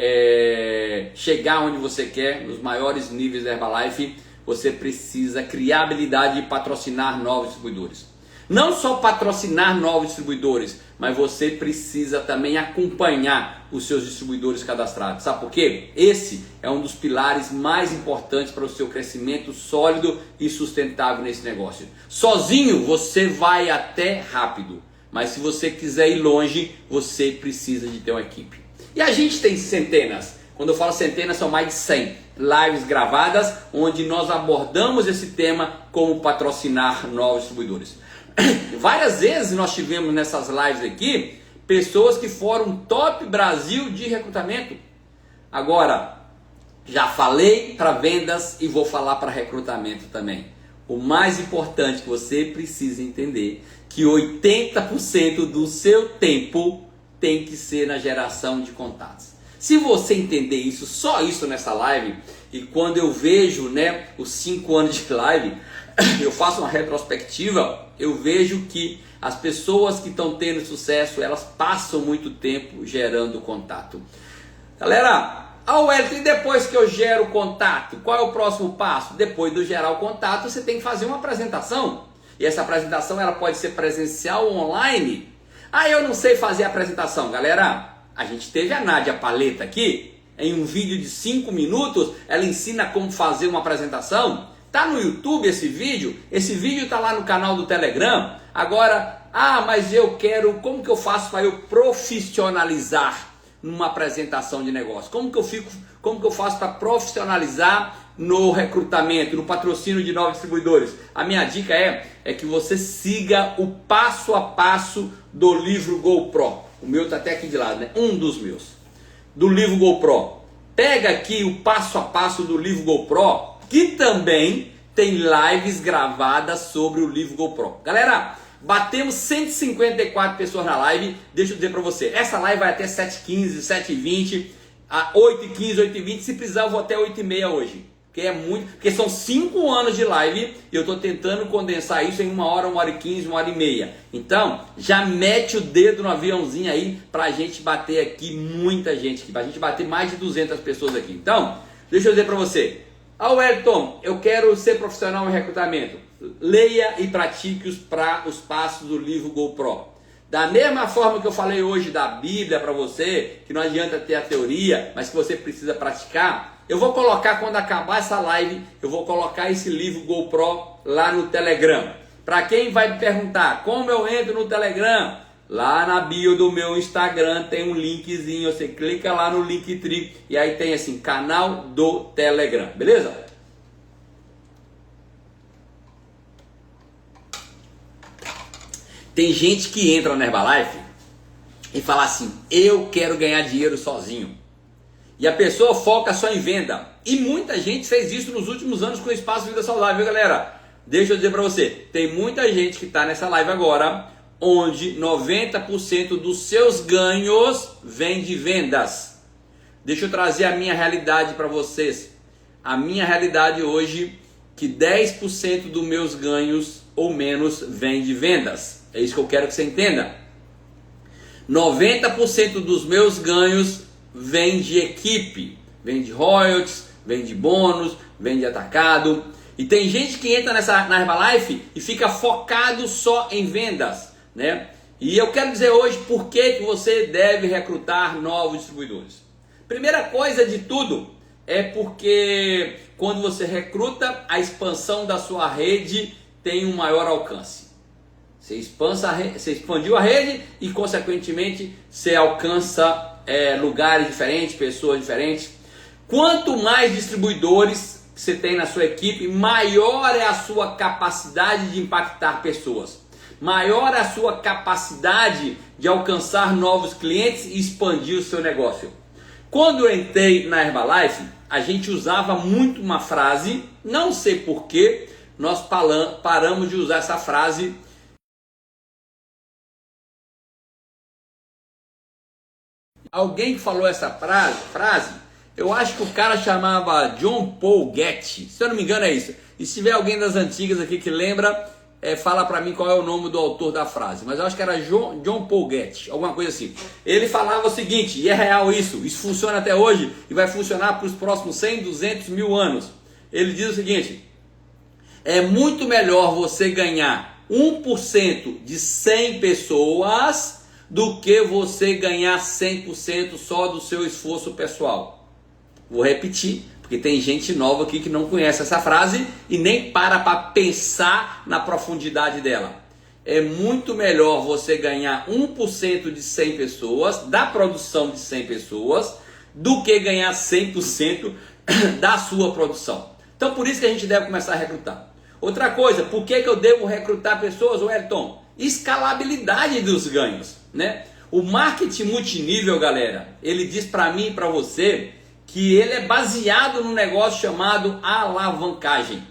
chegar onde você quer, nos maiores níveis da Herbalife, você precisa criar habilidade de patrocinar novos distribuidores. Não só patrocinar novos distribuidores, mas você precisa também acompanhar os seus distribuidores cadastrados. Sabe por quê? Esse é um dos pilares mais importantes para o seu crescimento sólido e sustentável nesse negócio. Sozinho você vai até rápido, mas se você quiser ir longe, você precisa de ter uma equipe. E a gente tem centenas. Quando eu falo centenas, são mais de 100 lives gravadas, onde nós abordamos esse tema como patrocinar novos distribuidores. Várias vezes nós tivemos nessas lives aqui pessoas que foram top Brasil de recrutamento. Agora, já falei para vendas e vou falar para recrutamento também. O mais importante que você precisa entender que 80% do seu tempo tem que ser na geração de contatos. Se você entender isso, só isso nessa live, e quando eu vejo, né, os 5 anos de live, eu faço uma retrospectiva, eu vejo que as pessoas que estão tendo sucesso, elas passam muito tempo gerando contato. Galera, Wellington, e depois que eu gero o contato, qual é o próximo passo? Depois de gerar o contato, você tem que fazer uma apresentação. E essa apresentação ela pode ser presencial ou online. Eu não sei fazer a apresentação. Galera, a gente teve a Nádia Paleta aqui, em um vídeo de 5 minutos, ela ensina como fazer uma apresentação. Tá no YouTube esse vídeo tá lá no canal do Telegram. Agora, mas eu quero, como que eu faço para eu profissionalizar numa apresentação de negócio? Como que eu faço para profissionalizar no recrutamento, no patrocínio de novos distribuidores? A minha dica é que você siga o passo a passo do livro GoPro. O meu tá até aqui de lado, né? Um dos meus. Do livro GoPro. Pega aqui o passo a passo do livro GoPro, que também tem lives gravadas sobre o livro GoPro. Galera, batemos 154 pessoas na live. Deixa eu dizer para você, essa live vai até 7h15, 7h20, 8h15, 8h20. Se precisar eu vou até 8h30 hoje. Porque são 5 anos de live e eu estou tentando condensar isso em 1 hora, 1h15, 1h30. Então, já mete o dedo no aviãozinho aí para a gente bater aqui muita gente, para a gente bater mais de 200 pessoas aqui. Então, deixa eu dizer para você, Wellington, eu quero ser profissional em recrutamento. Leia e pratique os passos do livro GoPro. Da mesma forma que eu falei hoje da Bíblia para você, que não adianta ter a teoria, mas que você precisa praticar, Eu vou colocar, quando acabar essa live, eu vou colocar esse livro GoPro lá no Telegram. Para quem vai me perguntar como eu entro no Telegram, lá na bio do meu Instagram tem um linkzinho, você clica lá no Linktree e aí tem assim, canal do Telegram, beleza? Tem gente que entra na Herbalife e fala assim, eu quero ganhar dinheiro sozinho. E a pessoa foca só em venda. E muita gente fez isso nos últimos anos com o Espaço Vida Saudável, viu, galera? Deixa eu dizer para você, tem muita gente que está nessa live agora, onde 90% dos seus ganhos vem de vendas. Deixa eu trazer a minha realidade para vocês. A minha realidade hoje, que 10% dos meus ganhos ou menos vem de vendas. É isso que eu quero que você entenda. 90% dos meus ganhos vem de equipe, vem de royalties, vem de bônus, vem de atacado. E tem gente que entra na Herbalife e fica focado só em vendas, né? E eu quero dizer hoje por que você deve recrutar novos distribuidores. Primeira coisa de tudo é porque quando você recruta, a expansão da sua rede tem um maior alcance. Você expandiu a rede e, consequentemente, você alcança lugares diferentes, pessoas diferentes. Quanto mais distribuidores você tem na sua equipe, maior é a sua capacidade de impactar pessoas. Maior é a sua capacidade de alcançar novos clientes e expandir o seu negócio. Quando eu entrei na Herbalife, a gente usava muito uma frase, não sei porquê, nós paramos de usar essa frase. Alguém que falou essa frase, eu acho que o cara chamava John Paul Getty, se eu não me engano é isso. E se tiver alguém das antigas aqui que lembra, fala pra mim qual é o nome do autor da frase. Mas eu acho que era John Paul Getty, alguma coisa assim. Ele falava o seguinte, e é real isso funciona até hoje e vai funcionar para os próximos 100, 200 mil anos. Ele diz o seguinte, é muito melhor você ganhar 1% de 100 pessoas do que você ganhar 100% só do seu esforço pessoal. Vou repetir, porque tem gente nova aqui que não conhece essa frase e nem para pensar na profundidade dela. É muito melhor você ganhar 1% de 100 pessoas, da produção de 100 pessoas, do que ganhar 100% da sua produção. Então por isso que a gente deve começar a recrutar. Outra coisa, por que eu devo recrutar pessoas, Wellington? Escalabilidade dos ganhos, né? O marketing multinível, galera, ele diz para mim e para você que ele é baseado num negócio chamado alavancagem.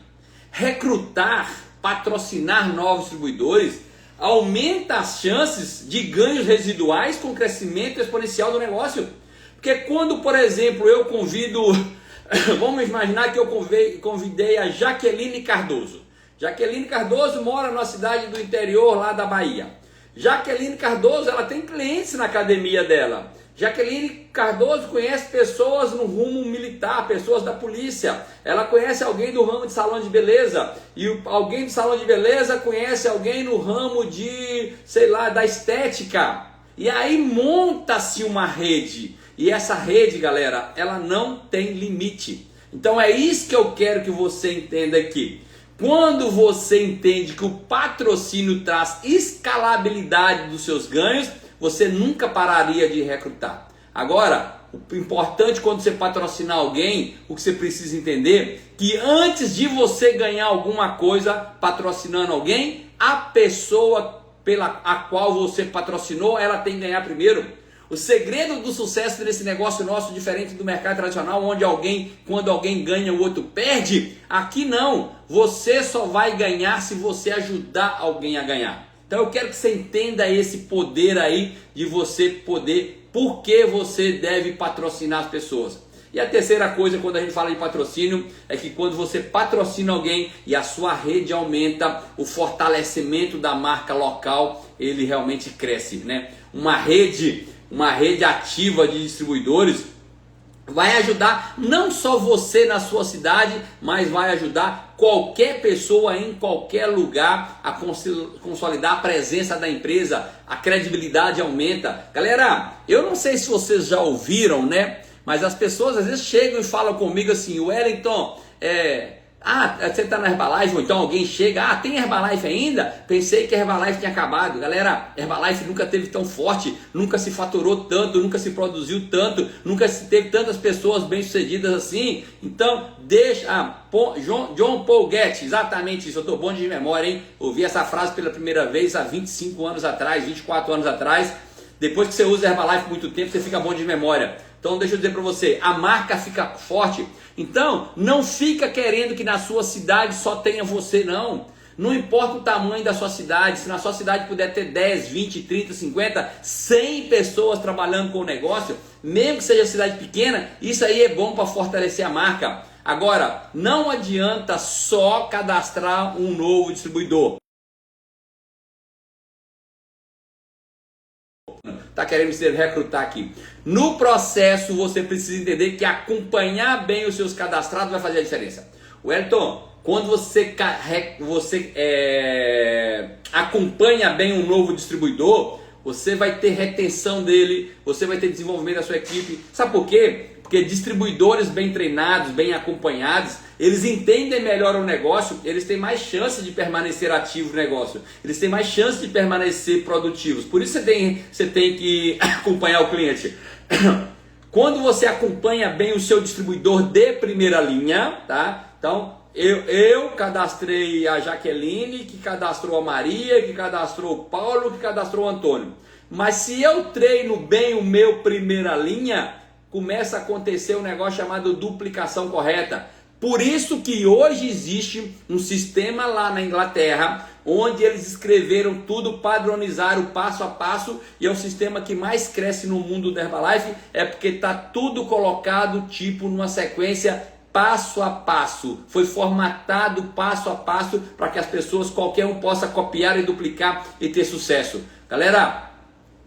Recrutar, patrocinar novos distribuidores aumenta as chances de ganhos residuais com crescimento exponencial do negócio. Porque quando, por exemplo, eu convido, vamos imaginar que eu convidei a Jaqueline Cardoso. Jaqueline Cardoso mora numa cidade do interior lá da Bahia. Jaqueline Cardoso, ela tem clientes na academia dela. Jaqueline Cardoso conhece pessoas no rumo militar, pessoas da polícia. Ela conhece alguém do ramo de salão de beleza. E alguém do salão de beleza conhece alguém no ramo de, sei lá, da estética. E aí monta-se uma rede. E essa rede, galera, ela não tem limite. Então é isso que eu quero que você entenda aqui. Quando você entende que o patrocínio traz escalabilidade dos seus ganhos, você nunca pararia de recrutar. Agora, o importante quando você patrocinar alguém, o que você precisa entender, que antes de você ganhar alguma coisa patrocinando alguém, a pessoa pela a qual você patrocinou, ela tem que ganhar primeiro. O segredo do sucesso desse negócio nosso, diferente do mercado tradicional, onde quando alguém ganha, o outro perde, aqui não. Você só vai ganhar se você ajudar alguém a ganhar. Então eu quero que você entenda esse poder aí de você poder, por que você deve patrocinar as pessoas. E a terceira coisa quando a gente fala de patrocínio é que quando você patrocina alguém e a sua rede aumenta, o fortalecimento da marca local, ele realmente cresce, né? Uma rede ativa de distribuidores vai ajudar não só você na sua cidade, mas vai ajudar qualquer pessoa em qualquer lugar a consolidar a presença da empresa, a credibilidade aumenta. Galera, eu não sei se vocês já ouviram, né? Mas as pessoas às vezes chegam e falam comigo assim, Wellington, você está na Herbalife, ou então alguém chega, tem Herbalife ainda? Pensei que a Herbalife tinha acabado. Galera, Herbalife nunca teve tão forte, nunca se faturou tanto, nunca se produziu tanto, nunca se teve tantas pessoas bem-sucedidas assim. Então, John Paul Getty, exatamente isso, eu estou bom de memória, hein? Ouvi essa frase pela primeira vez há 25 anos atrás, 24 anos atrás. Depois que você usa Herbalife muito tempo, você fica bom de memória. Então deixa eu dizer para você, a marca fica forte. Então não fica querendo que na sua cidade só tenha você, não. Não importa o tamanho da sua cidade, se na sua cidade puder ter 10, 20, 30, 50, 100 pessoas trabalhando com o negócio, mesmo que seja cidade pequena, isso aí é bom para fortalecer a marca. Agora, não adianta só cadastrar um novo distribuidor. Está querendo se recrutar aqui. No processo, você precisa entender que acompanhar bem os seus cadastrados vai fazer a diferença. Wellington, quando você acompanha bem um novo distribuidor, você vai ter retenção dele, você vai ter desenvolvimento da sua equipe. Sabe por quê? Porque distribuidores bem treinados, bem acompanhados, eles entendem melhor o negócio, eles têm mais chance de permanecer ativo no negócio, eles têm mais chance de permanecer produtivos. Por isso você tem que acompanhar o cliente. Quando você acompanha bem o seu distribuidor de primeira linha, tá? Então, eu cadastrei a Jaqueline, que cadastrou a Maria, que cadastrou o Paulo, que cadastrou o Antônio. Mas se eu treino bem o meu primeira linha, começa a acontecer um negócio chamado duplicação correta. Por isso que hoje existe um sistema lá na Inglaterra, onde eles escreveram tudo, padronizaram passo a passo, e é o sistema que mais cresce no mundo da Herbalife, é porque está tudo colocado tipo numa sequência passo a passo, foi formatado passo a passo para que as pessoas, qualquer um possa copiar e duplicar e ter sucesso. Galera,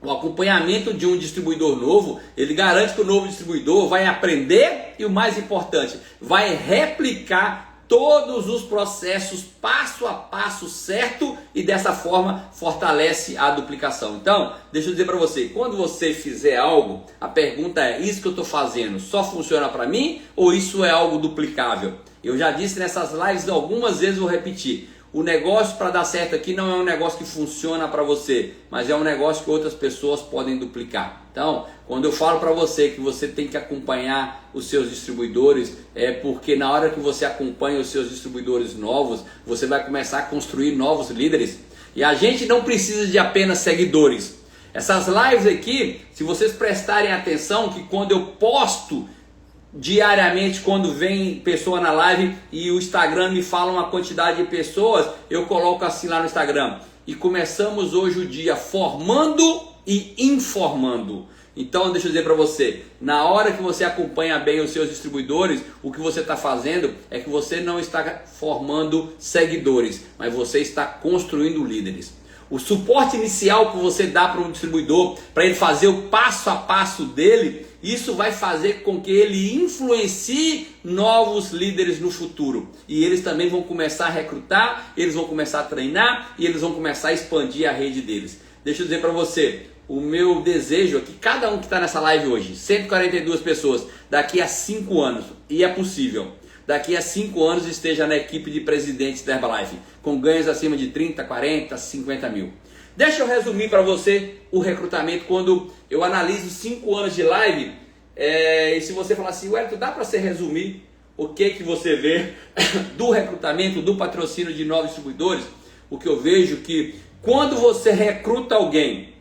o acompanhamento de um distribuidor novo, ele garante que o novo distribuidor vai aprender e o mais importante, vai replicar todos os processos passo a passo certo e dessa forma fortalece a duplicação. Então, deixa eu dizer para você, quando você fizer algo, a pergunta é, isso que eu estou fazendo só funciona para mim ou isso é algo duplicável? Eu já disse nessas lives algumas vezes, vou repetir. O negócio para dar certo aqui não é um negócio que funciona para você, mas é um negócio que outras pessoas podem duplicar. Então, quando eu falo para você que você tem que acompanhar os seus distribuidores, é porque na hora que você acompanha os seus distribuidores novos, você vai começar a construir novos líderes. E a gente não precisa de apenas seguidores. Essas lives aqui, se vocês prestarem atenção, que quando eu posto diariamente, quando vem pessoa na live e o Instagram me fala uma quantidade de pessoas, eu coloco assim lá no Instagram. E começamos hoje o dia formando e informando. Então deixa eu dizer para você, na hora que você acompanha bem os seus distribuidores, o que você está fazendo é que você não está formando seguidores, mas você está construindo líderes. O suporte inicial que você dá para um distribuidor, para ele fazer o passo a passo dele, isso vai fazer com que ele influencie novos líderes no futuro. E eles também vão começar a recrutar, eles vão começar a treinar e eles vão começar a expandir a rede deles. Deixa eu dizer para você, o meu desejo é que cada um que está nessa live hoje, 142 pessoas, daqui a 5 anos, e é possível, daqui a 5 anos esteja na equipe de presidentes da Herbalife, com ganhos acima de 30, 40, 50 mil. Deixa eu resumir para você o recrutamento quando eu analiso 5 anos de live. E se você falar assim, Wellington, dá para você resumir o que você vê do recrutamento, do patrocínio de novos distribuidores? O que eu vejo que quando você recruta alguém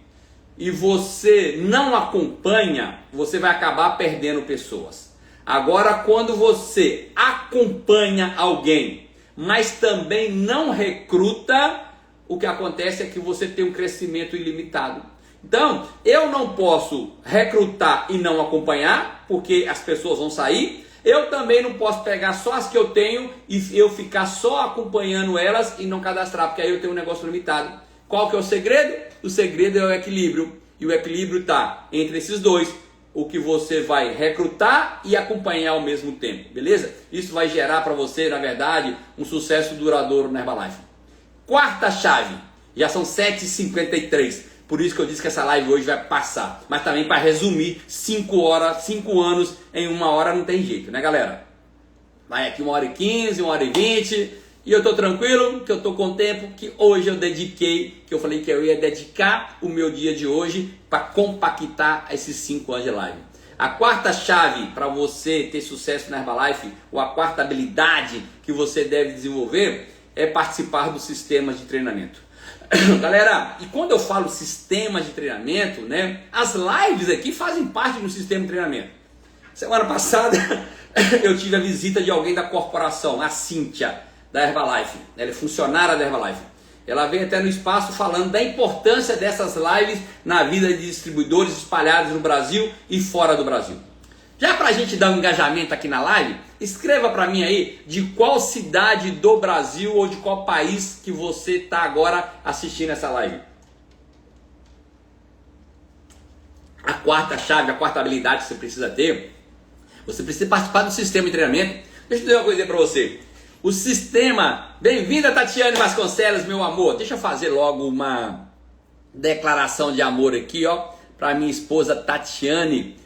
e você não acompanha, você vai acabar perdendo pessoas. Agora, quando você acompanha alguém, mas também não recruta, o que acontece é que você tem um crescimento ilimitado. Então, eu não posso recrutar e não acompanhar, porque as pessoas vão sair. Eu também não posso pegar só as que eu tenho e eu ficar só acompanhando elas e não cadastrar, porque aí eu tenho um negócio limitado. Qual que é o segredo? O segredo é o equilíbrio. E o equilíbrio está entre esses dois. O que você vai recrutar e acompanhar ao mesmo tempo, beleza? Isso vai gerar para você, na verdade, um sucesso duradouro na Herbalife. Quarta chave, já são 7h53. Por isso que eu disse que essa live hoje vai passar. Mas também para resumir, 5 anos em 1 hora não tem jeito, né, galera? Vai aqui 1h15, 1h20. E eu tô tranquilo, que eu tô com o tempo que hoje eu dediquei, que eu falei que eu ia dedicar o meu dia de hoje para compactar esses 5 anos de live. A quarta chave para você ter sucesso na Herbalife, ou a quarta habilidade que você deve desenvolver, é participar dos sistemas de treinamento. Galera, e quando eu falo sistemas de treinamento, né, as lives aqui fazem parte do sistema de treinamento. Semana passada eu tive a visita de alguém da corporação, a Cíntia, da Herbalife. Ela é funcionária da Herbalife. Ela veio até no espaço falando da importância dessas lives na vida de distribuidores espalhados no Brasil e fora do Brasil. Já para a gente dar um engajamento aqui na live, escreva para mim aí de qual cidade do Brasil ou de qual país que você está agora assistindo essa live. A quarta chave, a quarta habilidade que você precisa ter, você precisa participar do sistema de treinamento. Deixa eu dizer uma coisa para você. O sistema, bem-vinda Tatiane Vasconcelos, meu amor. Deixa eu fazer logo uma declaração de amor aqui, ó, para minha esposa Tatiane.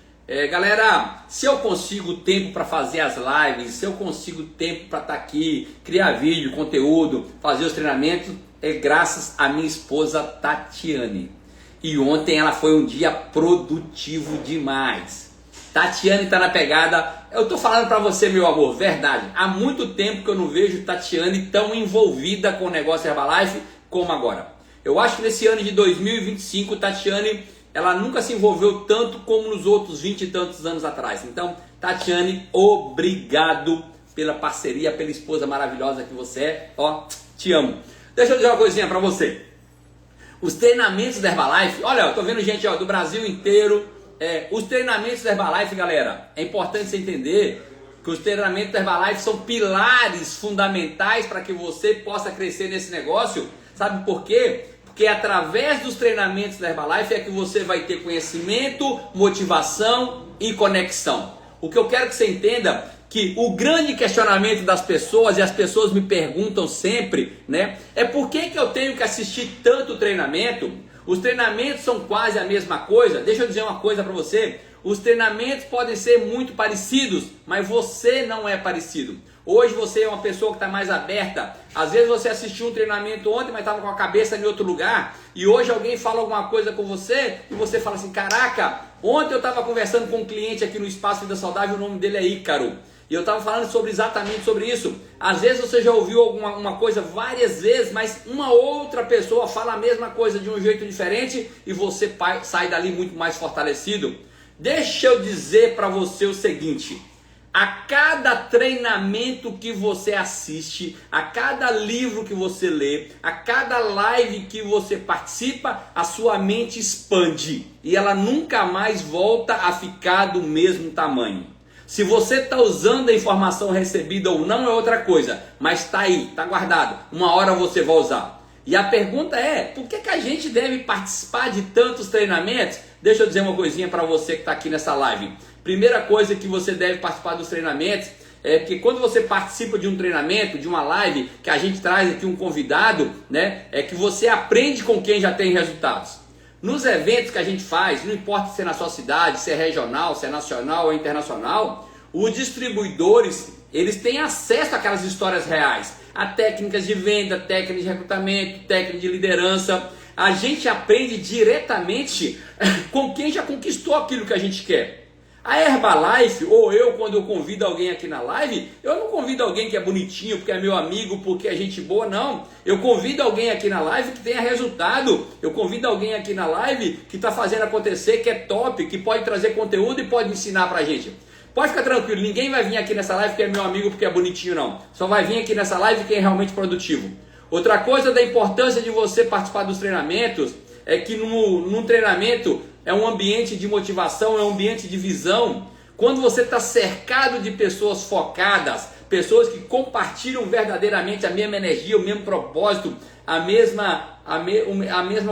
Galera, se eu consigo tempo para fazer as lives, se eu consigo tempo para estar aqui, criar vídeo, conteúdo, fazer os treinamentos, é graças à minha esposa Tatiane. E ontem ela foi um dia produtivo demais. Tatiane tá na pegada. Eu tô falando pra você, meu amor, verdade. Há muito tempo que eu não vejo Tatiane tão envolvida com o negócio Herbalife como agora. Eu acho que nesse ano de 2025, Tatiane, ela nunca se envolveu tanto como nos outros 20 e tantos anos atrás. Então, Tatiane, obrigado pela parceria, pela esposa maravilhosa que você é. Ó, te amo. Deixa eu dizer uma coisinha pra você. Os treinamentos da Herbalife, olha, eu tô vendo gente, ó, do Brasil inteiro. Os treinamentos da Herbalife, galera, é importante você entender que os treinamentos da Herbalife são pilares fundamentais para que você possa crescer nesse negócio. Sabe por quê? Porque através dos treinamentos da Herbalife é que você vai ter conhecimento, motivação e conexão. O que eu quero que você entenda que o grande questionamento das pessoas, e as pessoas me perguntam sempre, né, é por que eu tenho que assistir tanto treinamento? Os treinamentos são quase a mesma coisa. Deixa eu dizer uma coisa para você. Os treinamentos podem ser muito parecidos, mas você não é parecido. Hoje você é uma pessoa que está mais aberta. Às vezes você assistiu um treinamento ontem, mas estava com a cabeça em outro lugar. E hoje alguém fala alguma coisa com você e você fala assim, caraca, ontem eu estava conversando com um cliente aqui no Espaço Vida Saudável, o nome dele é Ícaro. E eu estava falando exatamente sobre isso. Às vezes você já ouviu alguma coisa várias vezes, mas uma outra pessoa fala a mesma coisa de um jeito diferente e você sai dali muito mais fortalecido. Deixa eu dizer para você o seguinte: a cada treinamento que você assiste, a cada livro que você lê, a cada live que você participa, a sua mente expande e ela nunca mais volta a ficar do mesmo tamanho. Se você está usando a informação recebida ou não é outra coisa, mas está aí, está guardado. Uma hora você vai usar. E a pergunta é, por que a gente deve participar de tantos treinamentos? Deixa eu dizer uma coisinha para você que está aqui nessa live. Primeira coisa que você deve participar dos treinamentos é que quando você participa de um treinamento, de uma live, que a gente traz aqui um convidado, né, é que você aprende com quem já tem resultados. Nos eventos que a gente faz, não importa se é na sua cidade, se é regional, se é nacional ou internacional, os distribuidores, eles têm acesso àquelas histórias reais, a técnicas de venda, técnicas de recrutamento, técnicas de liderança. A gente aprende diretamente com quem já conquistou aquilo que a gente quer. A Herbalife, ou eu, quando eu convido alguém aqui na live, eu não convido alguém que é bonitinho, porque é meu amigo, porque é gente boa, não. Eu convido alguém aqui na live que tenha resultado. Eu convido alguém aqui na live que está fazendo acontecer, que é top, que pode trazer conteúdo e pode ensinar pra gente. Pode ficar tranquilo, ninguém vai vir aqui nessa live que é meu amigo porque é bonitinho, não. Só vai vir aqui nessa live quem é realmente produtivo. Outra coisa da importância de você participar dos treinamentos é que num treinamento é um ambiente de motivação, é um ambiente de visão. Quando você está cercado de pessoas focadas, pessoas que compartilham verdadeiramente a mesma energia, o mesmo propósito, a mesma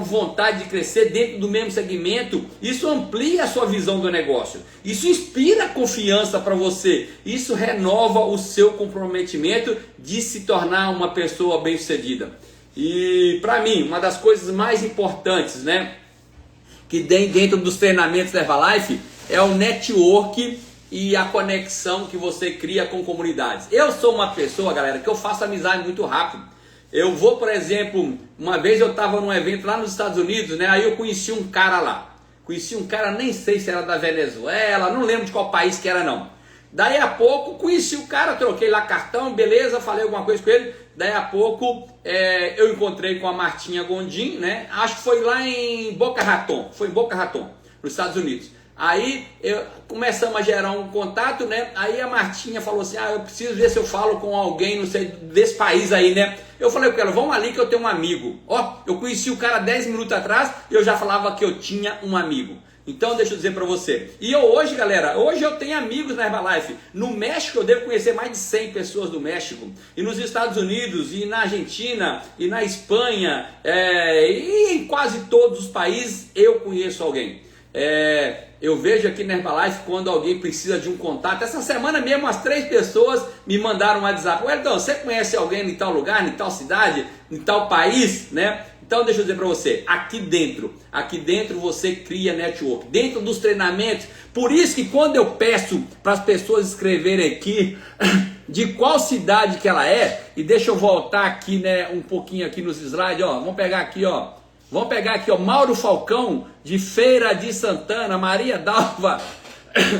vontade de crescer dentro do mesmo segmento, isso amplia a sua visão do negócio, isso inspira confiança para você, isso renova o seu comprometimento de se tornar uma pessoa bem-sucedida. E para mim, uma das coisas mais importantes, né, que tem dentro dos treinamentos da Herbalife é o network e a conexão que você cria com comunidades. Eu sou uma pessoa, galera, que eu faço amizade muito rápido. Eu vou, por exemplo, uma vez eu estava num evento lá nos Estados Unidos, né? Aí eu conheci um cara lá. Conheci um cara, nem sei se era da Venezuela, não lembro de qual país que era não. Daí a pouco conheci o cara, troquei lá cartão, beleza, falei alguma coisa com ele. Daí a pouco eu encontrei com a Martinha Gondim, né? Acho que foi lá em Boca Raton, foi em Boca Raton, nos Estados Unidos. Aí começamos a gerar um contato, né? Aí a Martinha falou assim, eu preciso ver se eu falo com alguém, não sei, desse país aí, né? Eu falei com ela, vamos ali que eu tenho um amigo. Ó, eu conheci o cara 10 minutos atrás e eu já falava que eu tinha um amigo. Então deixa eu dizer pra você. E hoje, galera, hoje eu tenho amigos na Herbalife. No México eu devo conhecer mais de 100 pessoas do México. E nos Estados Unidos, e na Argentina, e na Espanha, e em quase todos os países eu conheço alguém. Eu vejo aqui na Herbalife quando alguém precisa de um contato. Essa semana mesmo as 3 pessoas me mandaram um WhatsApp. Wellington, você conhece alguém em tal lugar, em tal cidade, em tal país, né? Então deixa eu dizer para você, aqui dentro você cria network, dentro dos treinamentos. Por isso que quando eu peço para as pessoas escreverem aqui de qual cidade que ela é, e deixa eu voltar aqui, né, um pouquinho aqui nos slides, ó, vamos pegar aqui, ó, Mauro Falcão, de Feira de Santana, Maria Dalva,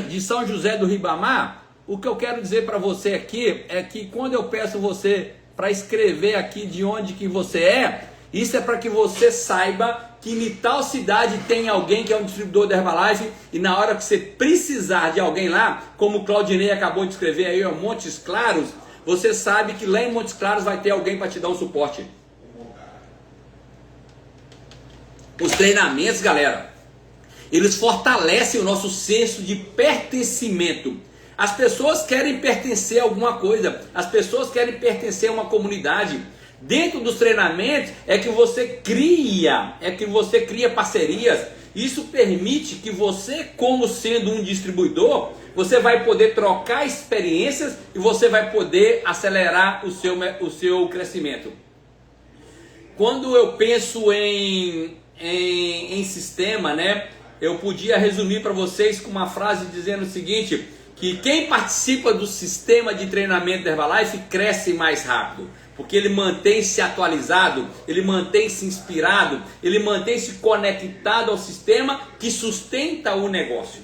de São José do Ribamar. O que eu quero dizer para você aqui é que quando eu peço você para escrever aqui de onde que você é, isso é para que você saiba que em tal cidade tem alguém que é um distribuidor da Herbalife e na hora que você precisar de alguém lá, como o Claudinei acabou de escrever aí, ó, Montes Claros, você sabe que lá em Montes Claros vai ter alguém para te dar um suporte. Os treinamentos, galera, eles fortalecem o nosso senso de pertencimento. As pessoas querem pertencer a alguma coisa, as pessoas querem pertencer a uma comunidade. Dentro dos treinamentos é que você cria parcerias. Isso permite que você, como sendo um distribuidor, você vai poder trocar experiências e você vai poder acelerar o seu crescimento. Quando eu penso em sistema, né? Eu podia resumir para vocês com uma frase dizendo o seguinte, que quem participa do sistema de treinamento da Herbalife cresce mais rápido, porque ele mantém-se atualizado, ele mantém-se inspirado, ele mantém-se conectado ao sistema que sustenta o negócio.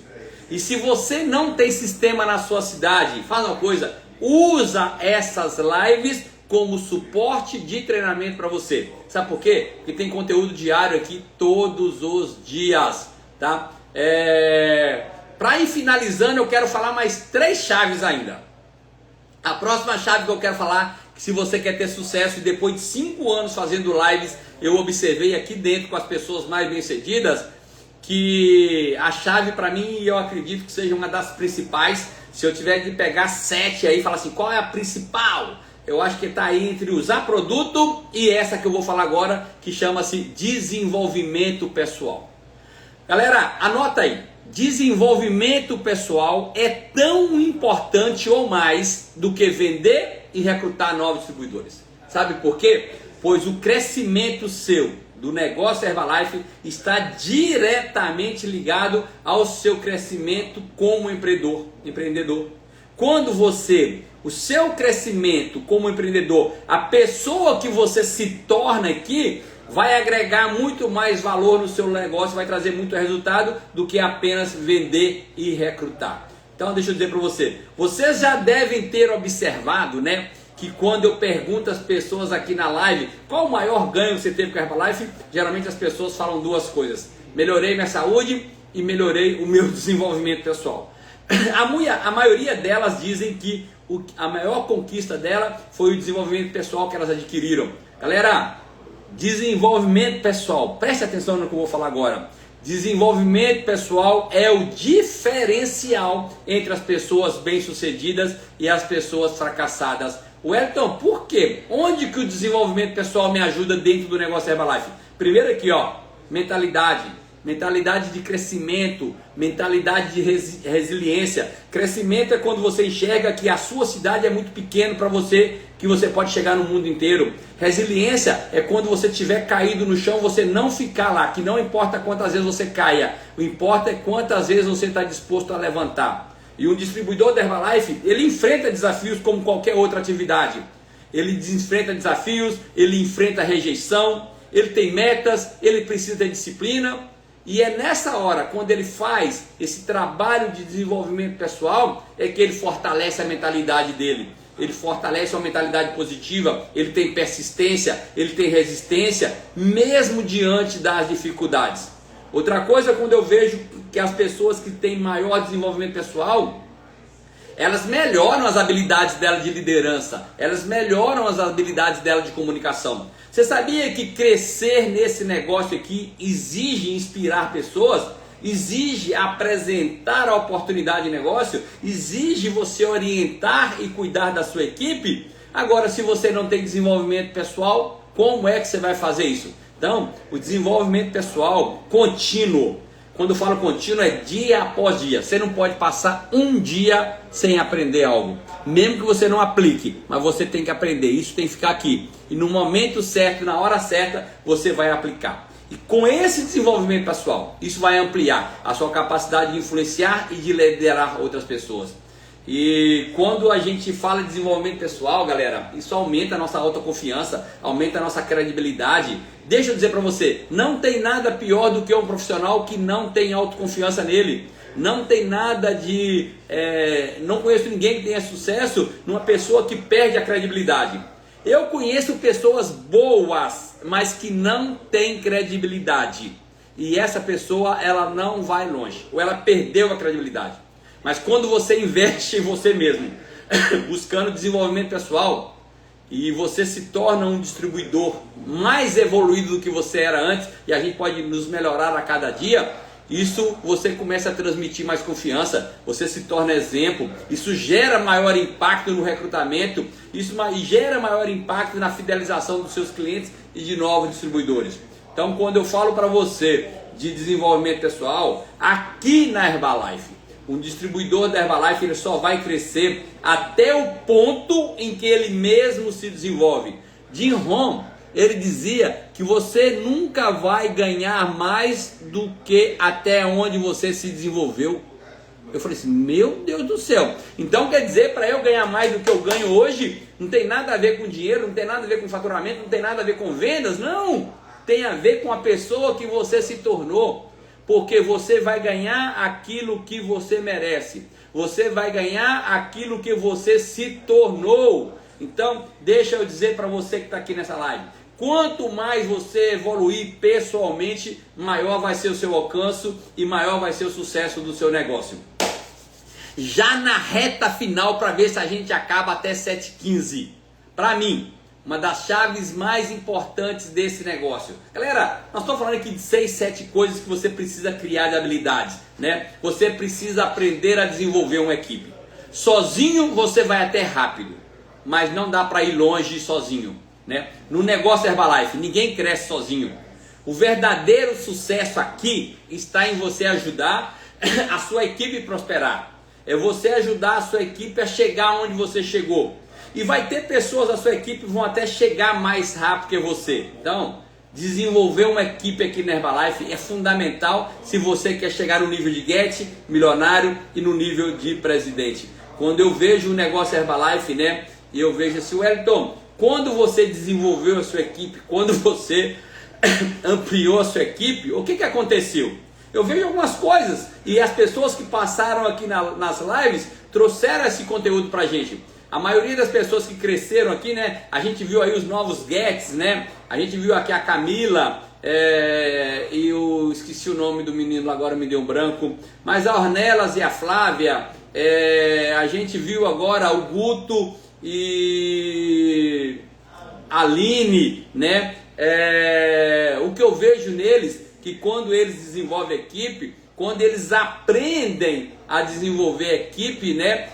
E se você não tem sistema na sua cidade, faz uma coisa, usa essas lives como suporte de treinamento para você. Sabe por quê? Porque tem conteúdo diário aqui todos os dias, tá? Para ir finalizando, eu quero falar mais 3 chaves ainda. A próxima chave que eu quero falar, que se você quer ter sucesso e depois de 5 anos fazendo lives, eu observei aqui dentro com as pessoas mais bem-sucedidas, que a chave para mim, eu acredito que seja uma das principais. Se eu tiver de pegar 7 aí e falar assim, qual é a principal? Eu acho que está aí entre usar produto e essa que eu vou falar agora, que chama-se desenvolvimento pessoal. Galera, anota aí. Desenvolvimento pessoal é tão importante ou mais do que vender e recrutar novos distribuidores. Sabe por quê? Pois o crescimento seu do negócio Herbalife está diretamente ligado ao seu crescimento como empreendedor. Quando o seu crescimento como empreendedor, a pessoa que você se torna aqui, vai agregar muito mais valor no seu negócio, vai trazer muito resultado do que apenas vender e recrutar. Então deixa eu dizer para vocês já devem ter observado, né, que quando eu pergunto às pessoas aqui na live, qual o maior ganho que você teve com a Herbalife, geralmente as pessoas falam 2 coisas, melhorei minha saúde e melhorei o meu desenvolvimento pessoal. A maioria delas dizem que a maior conquista dela foi o desenvolvimento pessoal que elas adquiriram. Galera, desenvolvimento pessoal, preste atenção no que eu vou falar agora. Desenvolvimento pessoal é o diferencial entre as pessoas bem-sucedidas e as pessoas fracassadas. Wellington, por quê? Onde que o desenvolvimento pessoal me ajuda dentro do negócio Herbalife? Primeiro aqui, ó, mentalidade. mentalidade de crescimento, mentalidade de resiliência. Crescimento é quando você enxerga que a sua cidade é muito pequena para você, que você pode chegar no mundo inteiro. Resiliência é quando você tiver caído no chão, você não ficar lá, que não importa quantas vezes você caia, o importa é quantas vezes você está disposto a levantar. E um distribuidor da Herbalife, ele enfrenta desafios como qualquer outra atividade. Ele enfrenta desafios, ele enfrenta rejeição, ele tem metas, ele precisa de disciplina. E é nessa hora, quando ele faz esse trabalho de desenvolvimento pessoal, é que ele fortalece a mentalidade dele. Ele fortalece uma mentalidade positiva, ele tem persistência, ele tem resistência, mesmo diante das dificuldades. Outra coisa, quando eu vejo que as pessoas que têm maior desenvolvimento pessoal, elas melhoram as habilidades dela de liderança, elas melhoram as habilidades dela de comunicação. Você sabia que crescer nesse negócio aqui exige inspirar pessoas? Exige apresentar a oportunidade de negócio? Exige você orientar e cuidar da sua equipe? Agora, se você não tem desenvolvimento pessoal, como é que você vai fazer isso? Então, o desenvolvimento pessoal contínuo. Quando eu falo contínuo, é dia após dia. Você não pode passar um dia sem aprender algo. Mesmo que você não aplique, mas você tem que aprender. Isso tem que ficar aqui. E no momento certo, na hora certa, você vai aplicar. E com esse desenvolvimento pessoal, isso vai ampliar a sua capacidade de influenciar e de liderar outras pessoas. E quando a gente fala de desenvolvimento pessoal, galera, isso aumenta a nossa autoconfiança, aumenta a nossa credibilidade. Deixa eu dizer para você, não tem nada pior do que um profissional que não tem autoconfiança nele. Não tem nada de... não conheço ninguém que tenha sucesso numa pessoa que perde a credibilidade. Eu conheço pessoas boas, mas que não têm credibilidade. E essa pessoa, ela não vai longe, ou ela perdeu a credibilidade. Mas quando você investe em você mesmo, buscando desenvolvimento pessoal, e você se torna um distribuidor mais evoluído do que você era antes, e a gente pode nos melhorar a cada dia, isso você começa a transmitir mais confiança, você se torna exemplo, isso gera maior impacto no recrutamento, isso gera maior impacto na fidelização dos seus clientes e de novos distribuidores. Então, quando eu falo para você de desenvolvimento pessoal, aqui na Herbalife, um distribuidor da Herbalife, ele só vai crescer até o ponto em que ele mesmo se desenvolve. Jim Rohn, ele dizia que você nunca vai ganhar mais do que até onde você se desenvolveu. Eu falei assim, meu Deus do céu. Então quer dizer, para eu ganhar mais do que eu ganho hoje, não tem nada a ver com dinheiro, não tem nada a ver com faturamento, não tem nada a ver com vendas, não. Tem a ver com a pessoa que você se tornou. Porque você vai ganhar aquilo que você merece. Você vai ganhar aquilo que você se tornou. Então, deixa eu dizer para você que está aqui nessa live. Quanto mais você evoluir pessoalmente, maior vai ser o seu alcance e maior vai ser o sucesso do seu negócio. Já na reta final, para ver se a gente acaba até 7h15. Para mim, uma das chaves mais importantes desse negócio. Galera, nós estamos falando aqui de 6, 7 coisas que você precisa criar de habilidades, né? Você precisa aprender a desenvolver uma equipe. Sozinho você vai até rápido, mas não dá para ir longe sozinho, né? No negócio Herbalife, ninguém cresce sozinho. O verdadeiro sucesso aqui está em você ajudar a sua equipe a prosperar. É você ajudar a sua equipe a chegar onde você chegou. E vai ter pessoas da sua equipe que vão até chegar mais rápido que você. Então, desenvolver uma equipe aqui na Herbalife é fundamental se você quer chegar no nível de Get, milionário e no nível de presidente. Quando eu vejo o negócio Herbalife, né? E eu vejo assim, Wellington, quando você desenvolveu a sua equipe, quando você ampliou a sua equipe, o que aconteceu? Eu vejo algumas coisas e as pessoas que passaram aqui nas lives trouxeram esse conteúdo pra gente. A maioria das pessoas que cresceram aqui, né? A gente viu aí os novos Gets, né? A gente viu aqui a Camila, e eu esqueci o nome do menino, agora me deu um branco. Mas a Ornelas e a Flávia, a gente viu agora o Guto e a Aline, né? O que eu vejo neles, que quando eles desenvolvem a equipe, quando eles aprendem a desenvolver a equipe, né?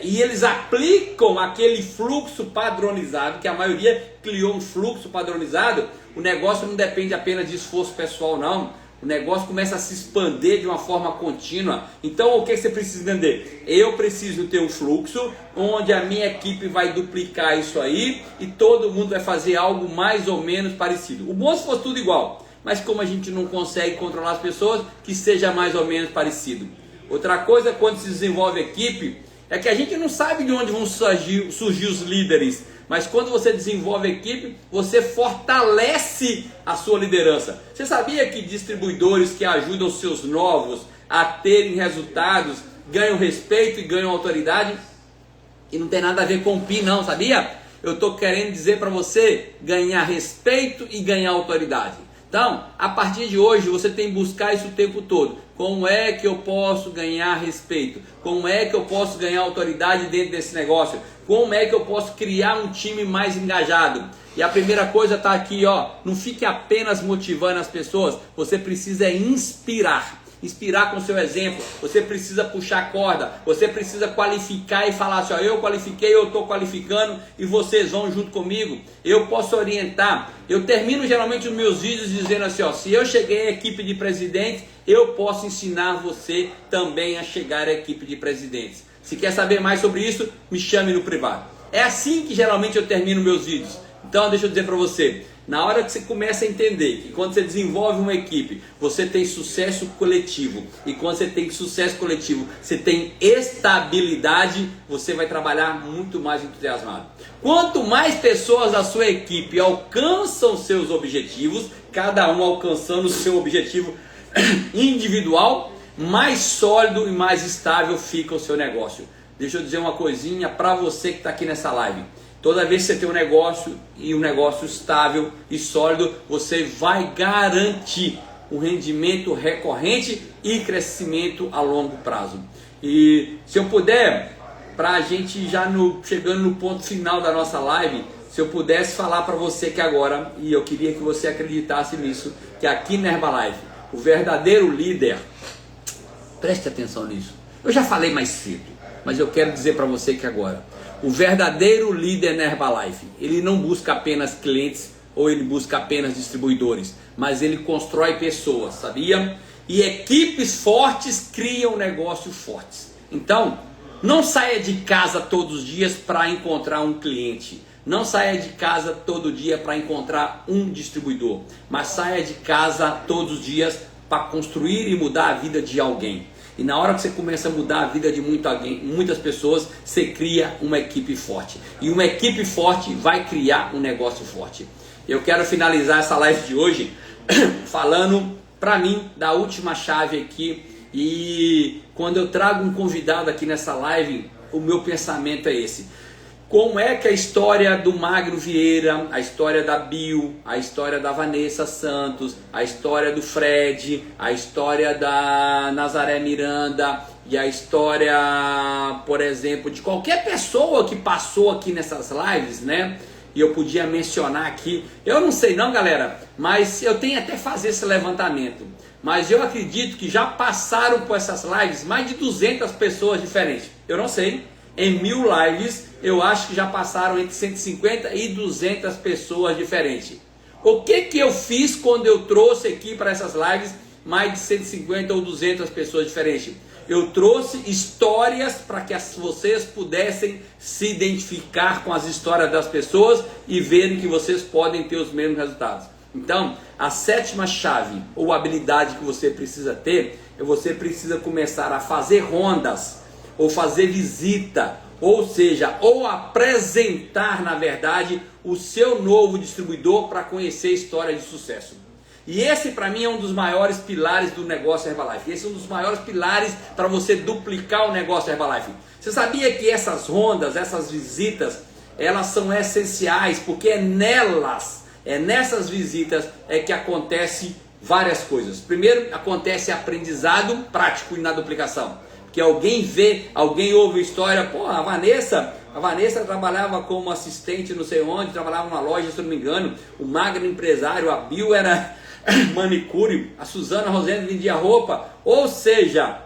E eles aplicam aquele fluxo padronizado, que a maioria criou um fluxo padronizado. O negócio não depende apenas de esforço pessoal, não. O negócio começa a se expandir de uma forma contínua. Então o que você precisa entender? Eu preciso ter um fluxo onde a minha equipe vai duplicar isso aí e todo mundo vai fazer algo mais ou menos parecido. O bom se fosse tudo igual, mas como a gente não consegue controlar as pessoas, que seja mais ou menos parecido. Outra coisa, quando se desenvolve equipe, é que a gente não sabe de onde vão surgir os líderes, mas quando você desenvolve equipe, você fortalece a sua liderança. Você sabia que distribuidores que ajudam seus novos a terem resultados, ganham respeito e ganham autoridade? E não tem nada a ver com PI não, sabia? Eu estou querendo dizer para você ganhar respeito e ganhar autoridade. Então, a partir de hoje, você tem que buscar isso o tempo todo. Como é que eu posso ganhar respeito? Como é que eu posso ganhar autoridade dentro desse negócio? Como é que eu posso criar um time mais engajado? E a primeira coisa está aqui, ó. Não fique apenas motivando as pessoas. Você precisa inspirar. Inspirar com o seu exemplo. Você precisa puxar a corda. Você precisa qualificar e falar assim, ó, eu qualifiquei, eu estou qualificando e vocês vão junto comigo. Eu posso orientar. Eu termino geralmente os meus vídeos dizendo assim, ó, se eu cheguei à equipe de presidentes, eu posso ensinar você também a chegar à equipe de presidentes. Se quer saber mais sobre isso, me chame no privado. É assim que geralmente eu termino meus vídeos. Então deixa eu dizer para você, na hora que você começa a entender que quando você desenvolve uma equipe, você tem sucesso coletivo. E quando você tem sucesso coletivo, você tem estabilidade, você vai trabalhar muito mais entusiasmado. Quanto mais pessoas da sua equipe alcançam seus objetivos, cada um alcançando o seu objetivo individual, mais sólido e mais estável fica o seu negócio. Deixa eu dizer uma coisinha para você que está aqui nessa live. Toda vez que você tem um negócio e um negócio estável e sólido, você vai garantir um rendimento recorrente e crescimento a longo prazo. E se eu puder, para a gente já chegando no ponto final da nossa live, se eu pudesse falar para você que agora, e eu queria que você acreditasse nisso, que aqui na Herbalife, o verdadeiro líder, preste atenção nisso, eu já falei mais cedo, mas eu quero dizer para você que agora, o verdadeiro líder na Herbalife, ele não busca apenas clientes ou ele busca apenas distribuidores, mas ele constrói pessoas, sabia? E equipes fortes criam negócios fortes. Então, não saia de casa todos os dias para encontrar um cliente. Não saia de casa todo dia para encontrar um distribuidor, mas saia de casa todos os dias para construir e mudar a vida de alguém. E na hora que você começa a mudar a vida de muitas pessoas, você cria uma equipe forte. E uma equipe forte vai criar um negócio forte. Eu quero finalizar essa live de hoje falando para mim da última chave aqui. E quando eu trago um convidado aqui nessa live, o meu pensamento é esse. Como é que a história do Magno Vieira, a história da Bill, a história da Vanessa Santos, a história do Fred, a história da Nazaré Miranda e a história, por exemplo, de qualquer pessoa que passou aqui nessas lives, né? E eu podia mencionar aqui, eu não sei não, galera, mas eu tenho até fazer esse levantamento. Mas eu acredito que já passaram por essas lives mais de 200 pessoas diferentes. Eu não sei. Em 1000 lives, eu acho que já passaram entre 150 e 200 pessoas diferentes. O que eu fiz quando eu trouxe aqui para essas lives mais de 150 ou 200 pessoas diferentes? Eu trouxe histórias para que vocês pudessem se identificar com as histórias das pessoas e verem que vocês podem ter os mesmos resultados. Então, a sétima chave ou habilidade que você precisa ter é você precisa começar a fazer rondas ou fazer visita, ou seja, ou apresentar, na verdade, o seu novo distribuidor para conhecer a história de sucesso. E esse para mim é um dos maiores pilares do negócio Herbalife. Esse é um dos maiores pilares para você duplicar o negócio Herbalife. Você sabia que essas rondas, essas visitas, elas são essenciais, porque é nessas visitas é que acontece várias coisas. Primeiro, acontece aprendizado prático e na duplicação. Que alguém vê, alguém ouve a história, pô, a Vanessa trabalhava como assistente não sei onde, trabalhava numa loja, se eu não me engano, o Magno empresário, a Bill era manicure, a Suzana Rosendo vendia roupa, ou seja,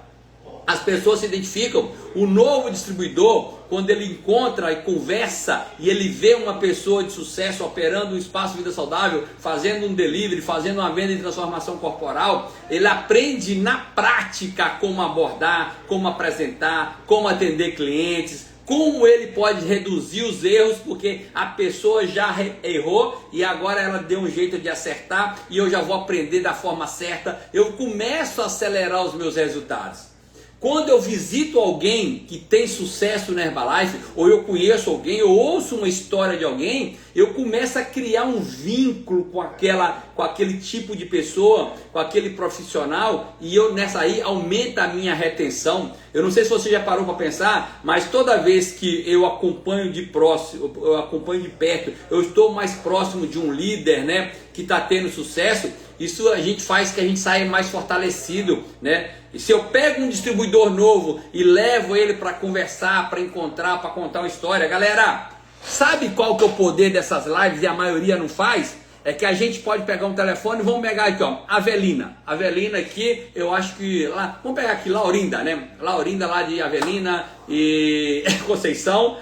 As pessoas se identificam. O novo distribuidor, quando ele encontra e conversa e ele vê uma pessoa de sucesso operando um espaço de vida saudável, fazendo um delivery, fazendo uma venda de transformação corporal, ele aprende na prática como abordar, como apresentar, como atender clientes, como ele pode reduzir os erros, porque a pessoa já errou e agora ela deu um jeito de acertar e eu já vou aprender da forma certa. Eu começo a acelerar os meus resultados. Quando eu visito alguém que tem sucesso na Herbalife, ou eu conheço alguém, eu ouço uma história de alguém, eu começo a criar um vínculo com aquele tipo de pessoa, com aquele profissional, e eu nessa aí aumenta a minha retenção. Eu não sei se você já parou para pensar, mas toda vez que eu acompanho de próximo, eu acompanho de perto, eu estou mais próximo de um líder, né, que está tendo sucesso, isso a gente faz que a gente saia mais fortalecido, né? E se eu pego um distribuidor novo e levo ele para conversar, para encontrar, para contar uma história, galera, sabe qual que é o poder dessas lives e a maioria não faz? É que a gente pode pegar um telefone, vamos pegar aqui, ó, Avelina aqui, eu acho que lá, vamos pegar aqui Laurinda, né? Laurinda lá de Avelina e Conceição,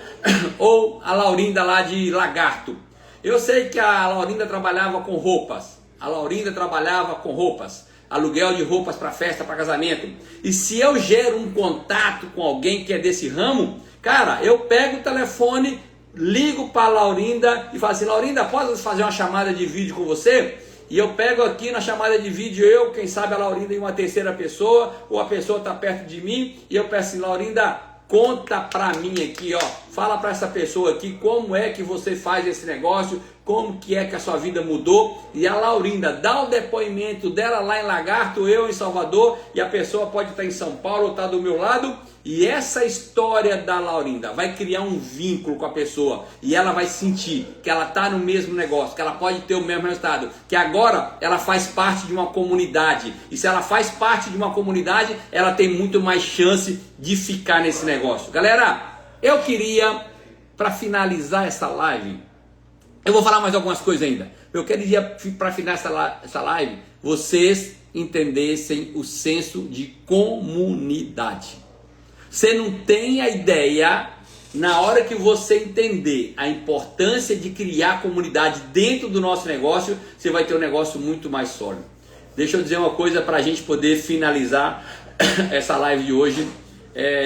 ou a Laurinda lá de Lagarto. Eu sei que a Laurinda trabalhava com roupas. Aluguel de roupas para festa, para casamento. E se eu gero um contato com alguém que é desse ramo, cara, eu pego o telefone, ligo para a Laurinda e falo assim: Laurinda, posso fazer uma chamada de vídeo com você? E eu pego aqui na chamada de vídeo quem sabe a Laurinda e uma terceira pessoa, ou a pessoa está perto de mim, e eu peço assim: Laurinda, conta para mim aqui, ó, fala para essa pessoa aqui como é que você faz esse negócio, como que é que a sua vida mudou. E a Laurinda dá o depoimento dela lá em Lagarto, eu em Salvador, e a pessoa pode estar em São Paulo ou estar do meu lado, e essa história da Laurinda vai criar um vínculo com a pessoa, e ela vai sentir que ela está no mesmo negócio, que ela pode ter o mesmo resultado, que agora ela faz parte de uma comunidade, e se ela faz parte de uma comunidade, ela tem muito mais chance de ficar nesse negócio. Galera, eu queria, para finalizar essa live, eu vou falar mais algumas coisas ainda. Eu queria, para finalizar essa live, vocês entendessem o senso de comunidade. Você não tem a ideia, na hora que você entender a importância de criar comunidade dentro do nosso negócio, você vai ter um negócio muito mais sólido. Deixa eu dizer uma coisa para a gente poder finalizar essa live de hoje.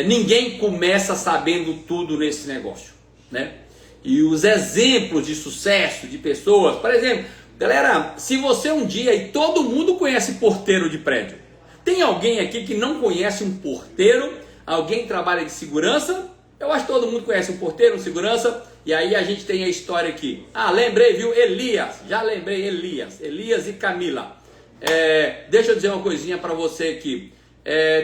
Ninguém começa sabendo tudo nesse negócio, né? E os exemplos de sucesso de pessoas, por exemplo, galera, se você um dia, e todo mundo conhece porteiro de prédio, tem alguém aqui que não conhece um porteiro? Alguém que trabalha de segurança? Eu acho que todo mundo conhece um porteiro, um segurança. E aí a gente tem a história aqui. Lembrei, viu? Elias, já lembrei, Elias e Camila. Deixa eu dizer uma coisinha para você aqui.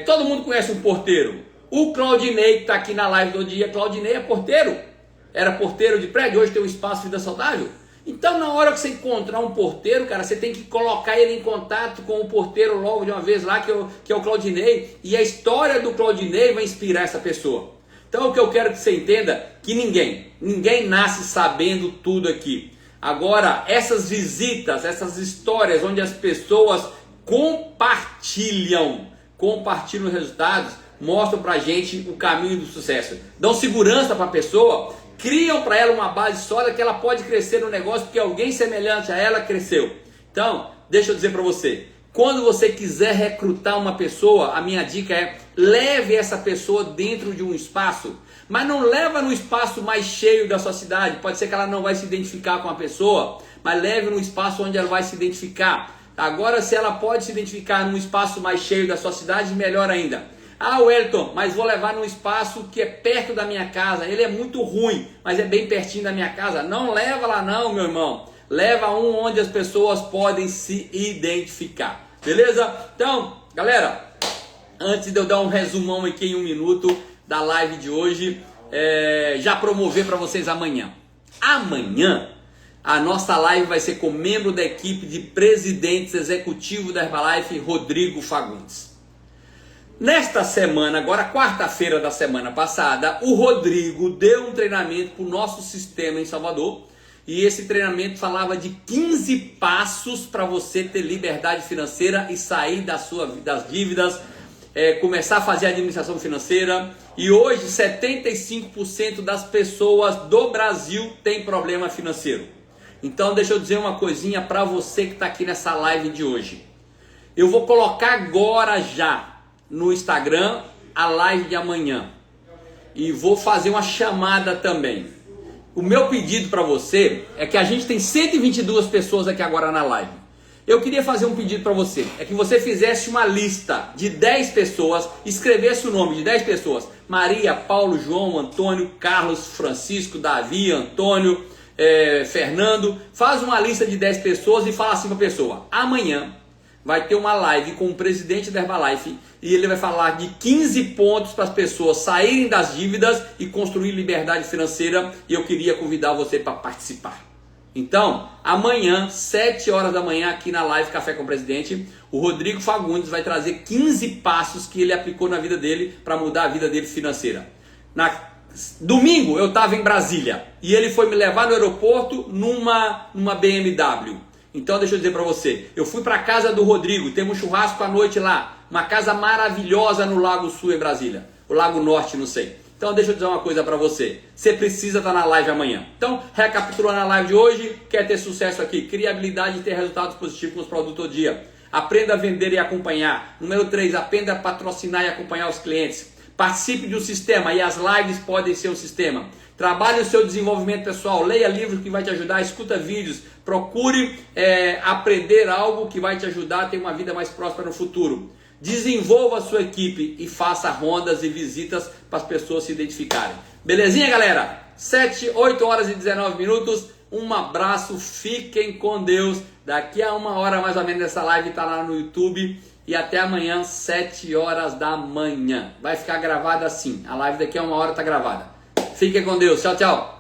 Todo mundo conhece um porteiro. O Claudinei, que está aqui na live do dia, Claudinei é porteiro. Era porteiro de prédio, hoje tem um espaço de vida saudável. Então, na hora que você encontrar um porteiro, cara, você tem que colocar ele em contato com o porteiro logo de uma vez lá, que é o Claudinei. E a história do Claudinei vai inspirar essa pessoa. Então, o que eu quero que você entenda, que ninguém nasce sabendo tudo aqui. Agora, essas visitas, essas histórias onde as pessoas compartilham os resultados, mostram pra gente o caminho do sucesso. Dão segurança para a pessoa, criam para ela uma base sólida que ela pode crescer no negócio porque alguém semelhante a ela cresceu. Então, deixa eu dizer para você, quando você quiser recrutar uma pessoa, a minha dica é: leve essa pessoa dentro de um espaço, mas não leva no espaço mais cheio da sua cidade. Pode ser que ela não vai se identificar com a pessoa, mas leve no espaço onde ela vai se identificar. Agora, se ela pode se identificar num espaço mais cheio da sua cidade, melhor ainda. Wellington, mas vou levar num espaço que é perto da minha casa. Ele é muito ruim, mas é bem pertinho da minha casa. Não leva lá não, meu irmão. Leva um onde as pessoas podem se identificar. Beleza? Então, galera, antes de eu dar um resumão aqui em 1 minuto da live de hoje, já promover para vocês amanhã. Amanhã, a nossa live vai ser com o membro da equipe de presidentes executivos da Herbalife, Rodrigo Fagundes. Nesta semana, agora quarta-feira da semana passada, o Rodrigo deu um treinamento para o nosso sistema em Salvador. E esse treinamento falava de 15 passos para você ter liberdade financeira e sair das dívidas começar a fazer administração financeira. E hoje 75% das pessoas do Brasil tem problema financeiro. Então deixa eu dizer uma coisinha para você que está aqui nessa live de hoje. Eu vou colocar agora já no Instagram a live de amanhã. E vou fazer uma chamada também. O meu pedido para você é que a gente tem 122 pessoas aqui agora na live. Eu queria fazer um pedido para você, é que você fizesse uma lista de 10 pessoas, escrevesse o nome de 10 pessoas, Maria, Paulo, João, Antônio, Carlos, Francisco, Davi, Antônio, Fernando, faz uma lista de 10 pessoas e fala assim para a pessoa, amanhã vai ter uma live com o presidente da Herbalife e ele vai falar de 15 pontos para as pessoas saírem das dívidas e construir liberdade financeira e eu queria convidar você para participar. Então, amanhã, 7 horas da manhã, aqui na live Café com o Presidente, o Rodrigo Fagundes vai trazer 15 passos que ele aplicou na vida dele para mudar a vida dele financeira. Domingo eu estava em Brasília e ele foi me levar no aeroporto numa BMW. Então deixa eu dizer para você, eu fui para a casa do Rodrigo, temos um churrasco à noite lá, uma casa maravilhosa no Lago Sul em Brasília, o Lago Norte, não sei. Então deixa eu dizer uma coisa para você, você precisa estar na live amanhã. Então, recapitulando a live de hoje, quer ter sucesso aqui, cria habilidade de ter resultados positivos com os produtos todo dia. Aprenda a vender e acompanhar. Número 3, aprenda a patrocinar e acompanhar os clientes. Participe de um sistema e as lives podem ser um sistema. Trabalhe o seu desenvolvimento pessoal, leia livros que vai te ajudar, escuta vídeos, procure aprender algo que vai te ajudar a ter uma vida mais próspera no futuro. Desenvolva a sua equipe e faça rondas e visitas para as pessoas se identificarem. Belezinha, galera? 8 horas e 19 minutos. Um abraço, fiquem com Deus. Daqui a 1 hora mais ou menos essa live está lá no YouTube. E até amanhã, 7 horas da manhã. Vai ficar gravada assim. A live daqui a 1 hora está gravada. Fiquem com Deus. Tchau, tchau.